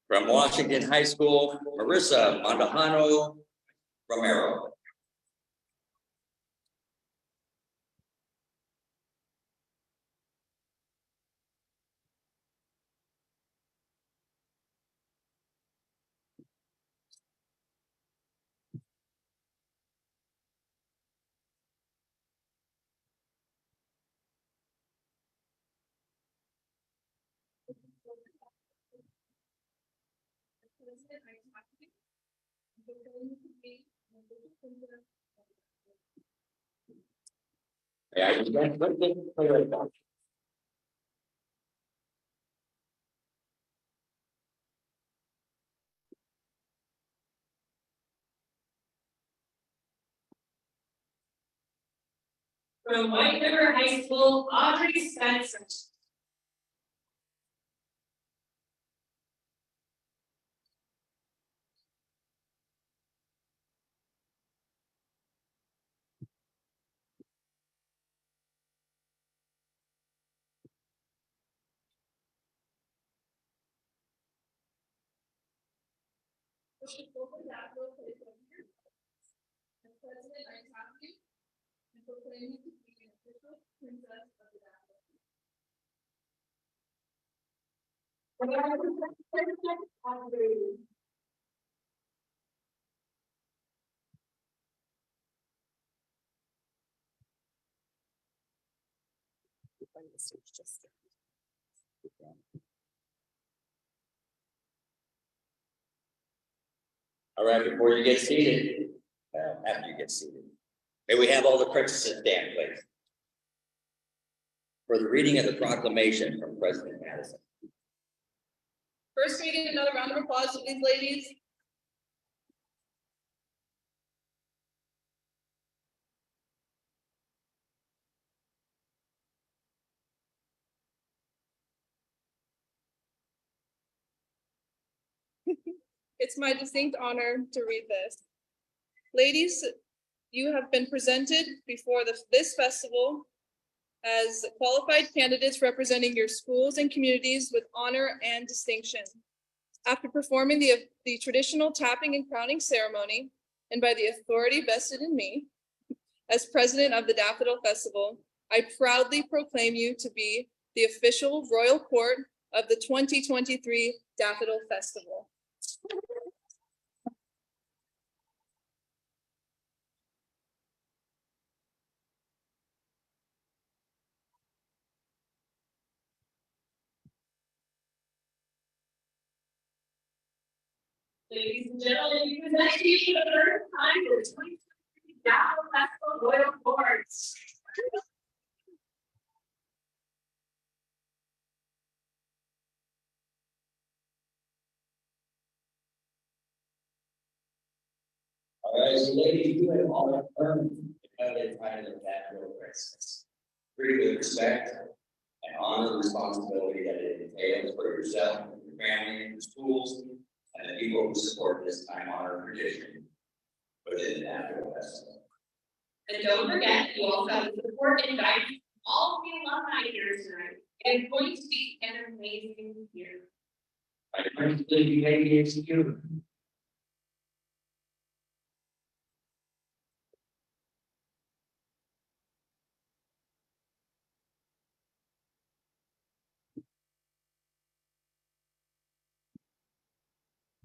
From Washington High School, Marissa Mondahano Romero. May I present Princess Promenade? From White River High School, Audrey Spencer. President, I tap you and proclaim you to be an official princess of the Dazzle. All right, before you get seated, after you get seated, may we have all the princesses stand, please. For the reading of the proclamation from President Madison. First, we get another round of applause for these ladies. It's my distinct honor to read this. Ladies, you have been presented before this festival as qualified candidates representing your schools and communities with honor and distinction. After performing the traditional tapping and crowning ceremony, and by the authority vested in me as president of the Daffodil Festival, I proudly proclaim you to be the official royal court of the 2023 Daffodil Festival. Ladies and gentlemen, we present to you for the first time the 2023 Daffodil Festival Royal Courts. All right, so ladies, you have all earned the coveted title of Daffodil Princess. Treated with respect and honor the responsibility that it entails for yourself, your family, your schools, and the people who support this time-honored tradition within the Daffodil Festival. And don't forget, you also have the support and guidance from all of the alumni here tonight. It's going to be an amazing year. I believe you may be executed.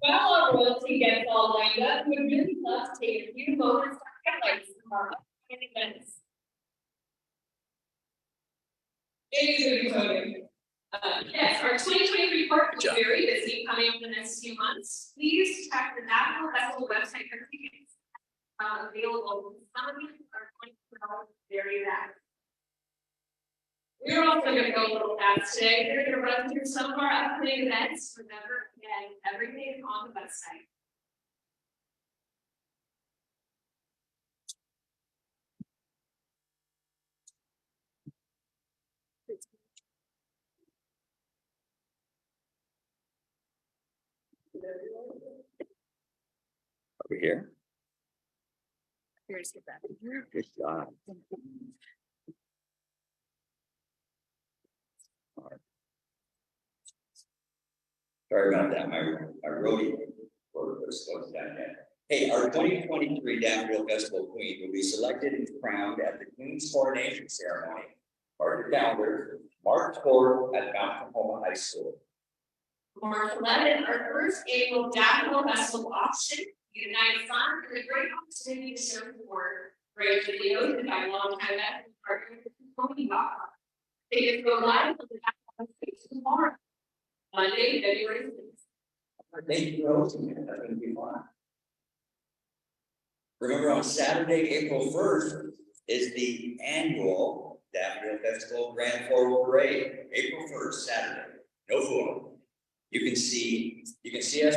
While our royalty gets all lined up, we'd really love to take a few moments to highlight some of our upcoming events. Yes, our 2023 park is very busy coming up in the next few months. Please check the National Festival website for tickets. Available. Some of these are $24 very fast. We're also going to go a little fast today. We're going to run through some of our upcoming events. Remember, again, everything on the website. Over here. Here's the back. Good job. Sorry about that, my roadie was closed down yet. Hey, our 2023 Daffodil Festival Queen will be selected and crowned at the Queen's Coronation Ceremony. Mark your calendar, March 4th at Mount Tahoma High School. March 11th, our first annual Daffodil Festival auction, United Sun, for the great opportunity to show support. Graciously hosted by longtime veteran partner Tony Baca. Tickets go live on the Daffodil page tomorrow, Monday, February 6th. Thank you for hosting it. That's going to be fun. Remember, on Saturday, April 1st, is the annual Daffodil Festival Grand Floral Parade. April 1st, Saturday. No fooling. You can see us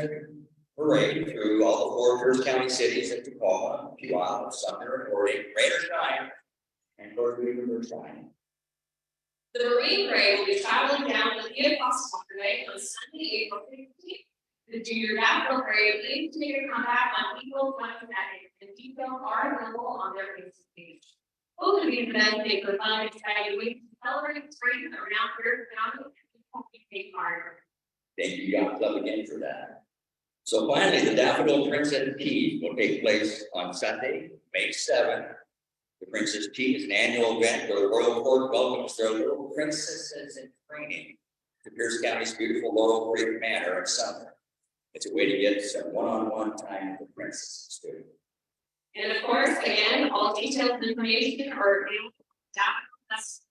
parade through all the 4 First County cities of Tacoma, Puyallup, Sumner, and Harding, rain or shine, and of course, we were shining. The Marine Parade will be traveling down the Via Costa Waterway on Sunday, April 15th. The Junior Daffodil Parade aims to make a comeback on April 22nd, and details are available on their Facebook page. Both of these events make for fun and exciting ways to celebrate spring around your county and take part. Thank you, Yacht Club, again for that. So finally, the Daffodil Princess Tea will take place on Sunday, May 7th. The Princess Tea is an annual event where the Royal Court welcomes their little princesses in training to Pierce County's beautiful Laurel Creek Manor in summer. It's a way to get some one-on-one time with princesses too. And of course, again, all details and information are available on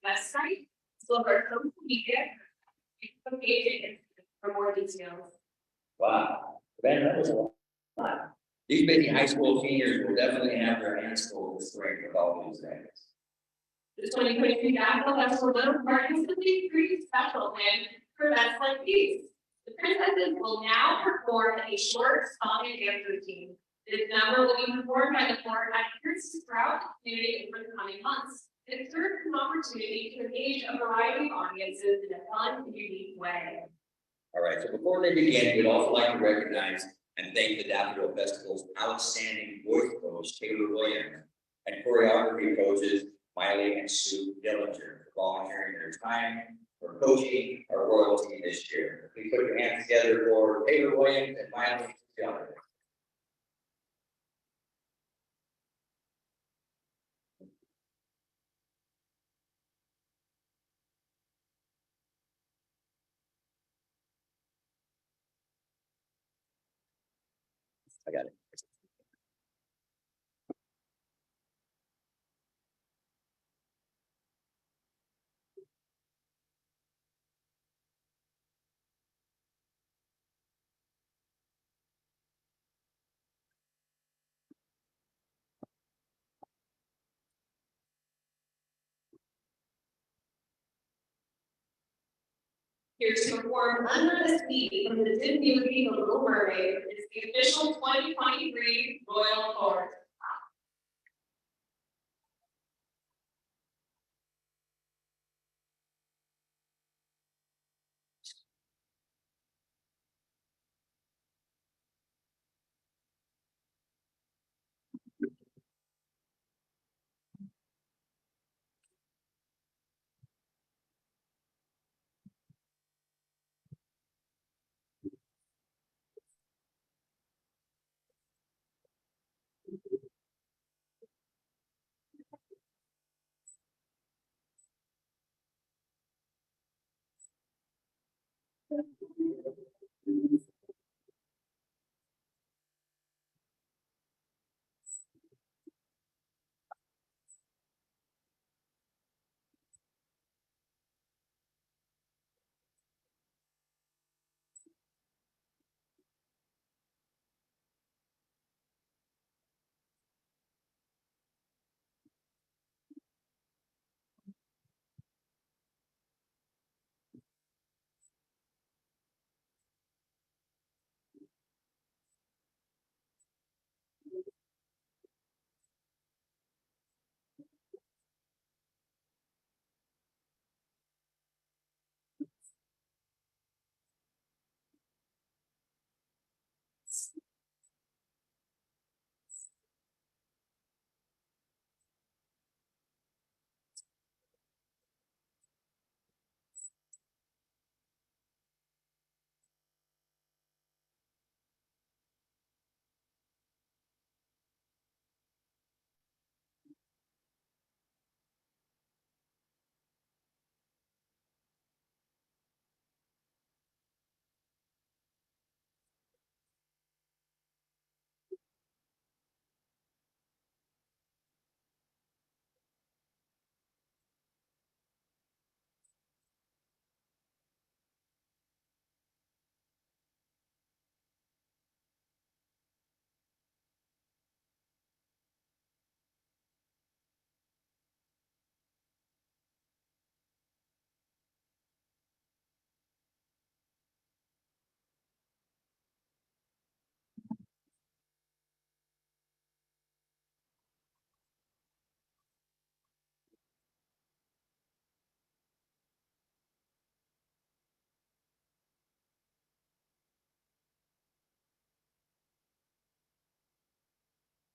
the website, as well as our social media, Facebook page, and for more details. Wow, man, that was a lot. These busy high school seniors will definitely have their hands full this spring with all these things. The 2023 Daffodil Festival Little Party is simply pretty special and for events like these. The princesses will now perform a short song and dance routine. This number will be performed by the court actors throughout the community over the coming months. It serves as an opportunity to engage a variety of audiences in a fun and unique way. All right, so before they begin, we'd also like to recognize and thank the Daffodil Festival's outstanding voice coach, Taylor Williams, and choreography coaches, Miley and Sue Dillinger, for volunteering their time for coaching our royalty this year. Please put your hands together for Taylor Williams and Miley Dillinger. I got it. Here to perform Under the Sea from the Disney movie The Little Mermaid is the official 2023 Royal Court.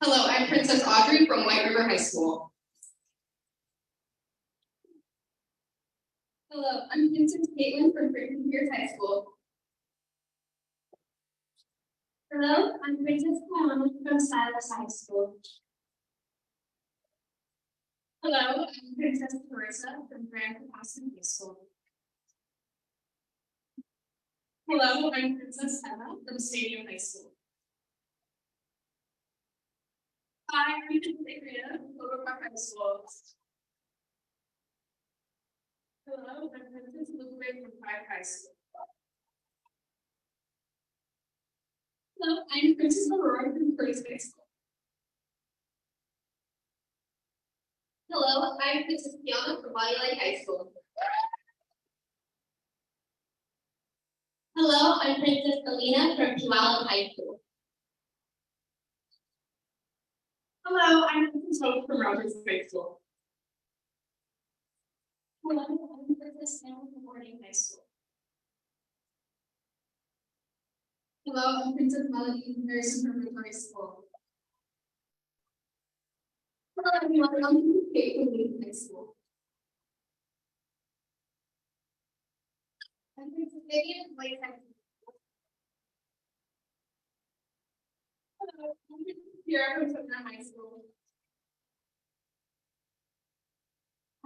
Hello, I'm Princess Audrey from White River High School. Hello, I'm Princess Caitlin from Brigham Pierce High School. Hello, I'm Princess Kiana from Silas High School. Hello, I'm Princess Carissa from Grand Capacity High School. Hello, I'm Princess Emma from Stadium High School. Hi, I'm Princess Adriana from Clover Park High School. Hello, I'm Princess Ludwig from Pride High School. Hello, I'm Princess Aurora from Curtis High School. Hello, I'm Princess Kiana from Body Light High School. Hello, I'm Princess Alina from Tualatin High School. Hello, I'm Princess Hope from Rogers High School. Hello, I'm Princess Sam from Boarding High School. Hello, I'm Princess Melody from Harrison Preparatory School. Hello, everyone. I'm Princess Kate from Lincoln High School. I'm Princess Vivian from Lake High School. Hello, I'm Princess Sierra from Sumner High School.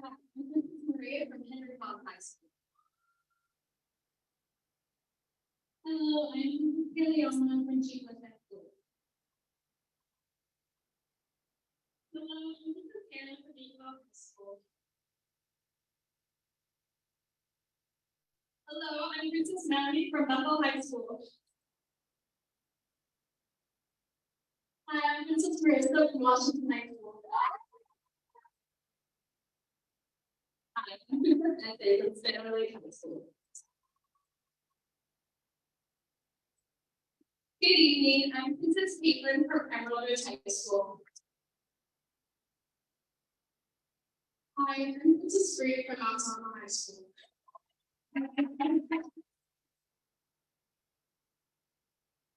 I'm Princess Maria from Henry Cobb High School. Hello, I'm Princess Gilliana from Chiefwood High School. Hello, I'm Princess Anna from Eagle High School. Hello, I'm Princess Melanie from Bethel High School. Hi, I'm Princess Marissa from Washington High School. Hi, I'm Princess Essay from Stanley High School. Good evening, I'm Princess Caitlin from Emerald Ridge High School. Hi, I'm Princess Street from Mount Sonoma High School.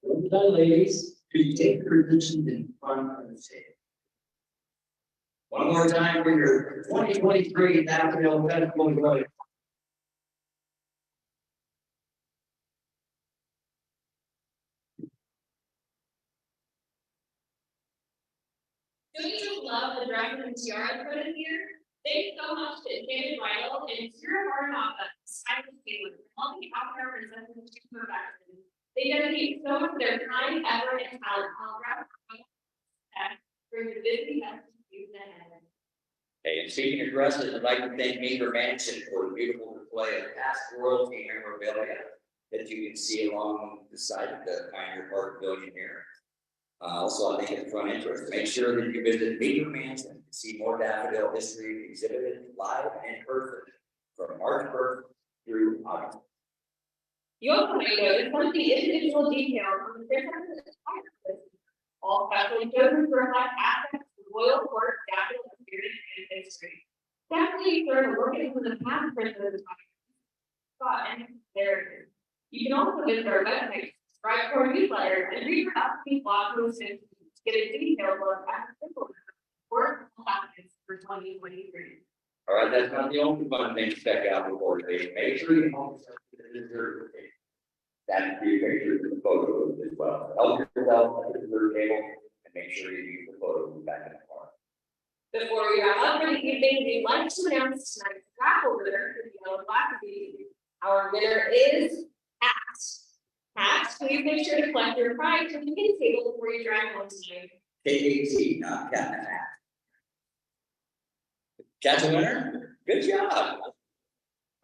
Well done, ladies. Could you take your positions in front of the stage? One more time for your 2023 Daffodil Festival Road. Don't you love the dress and tiara put in here? Thanks so much to David Bridal and Zero Hard Office. I was Caitlin, all the outdoor representatives to perfection. They dedicate so much of their time, effort, and talent. I'll wrap up for the busy best season ahead. Hey, and speaking of dresses, I'd like to thank Meeker Mansion for the beautiful display of past royalty memorabilia that you can see along the side of the Pioneer Park Pavilion here. Also, I think at the front entrance, make sure that you visit Meeker Mansion to see more daffodil history exhibited live and in person from March 1st through August. You also might notice some of the individual details on the princess's attire. All specially chosen to reflect aspects of royal court daffodil experience and history. Definitely sure to look into the past princess spot and there it is. You can also visit our website, subscribe to our newsletter, and read our upcoming blog posts to get a detailed look at the work classes for 2023. All right, that's not the only fun thing to check out before today. Make sure you home the dessert table. That be a picture of the photos as well. Help yourself at the dessert table and make sure you use the photos back in the car. Before we wrap up for the evening, we'd like to announce tonight's raffle winner for the yellow flag. Our winner is Pat, please make sure to collect your prize from the kids table before you drive home tonight. KAT, not Cat. Catch a winner? Good job.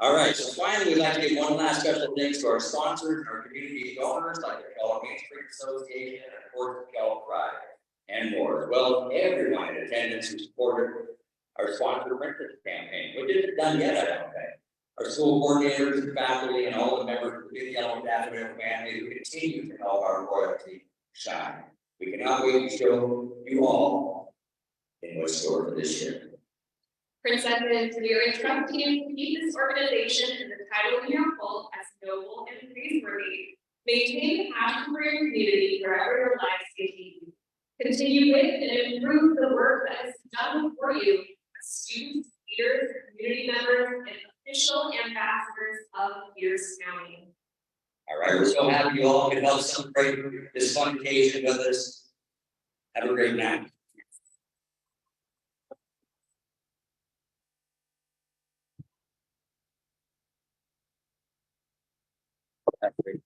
All right, so finally, we'd like to give one last special thanks to our sponsors and our community donors like the Keller Main Street Association and of course the Keller Pride and more, as well as everyone in attendance who supported our sponsor Princess campaign, which isn't done yet, I don't think. Our school coordinators and faculty and all the members of the Big Yellow Daffodil family who continue to help our royalty shine. We cannot wait to show you all in what's store for this year. Princesses, we are instructing you to keep this organization and the title of your role as noble and praiseworthy. Maintain the passion for your community wherever your lives may lead you. continue with and improve the work that is done for you as students, leaders, community members, and official ambassadors of Pierce County. All right, we're so happy you all can help celebrate this fun occasion with us. Have a great night. Have a great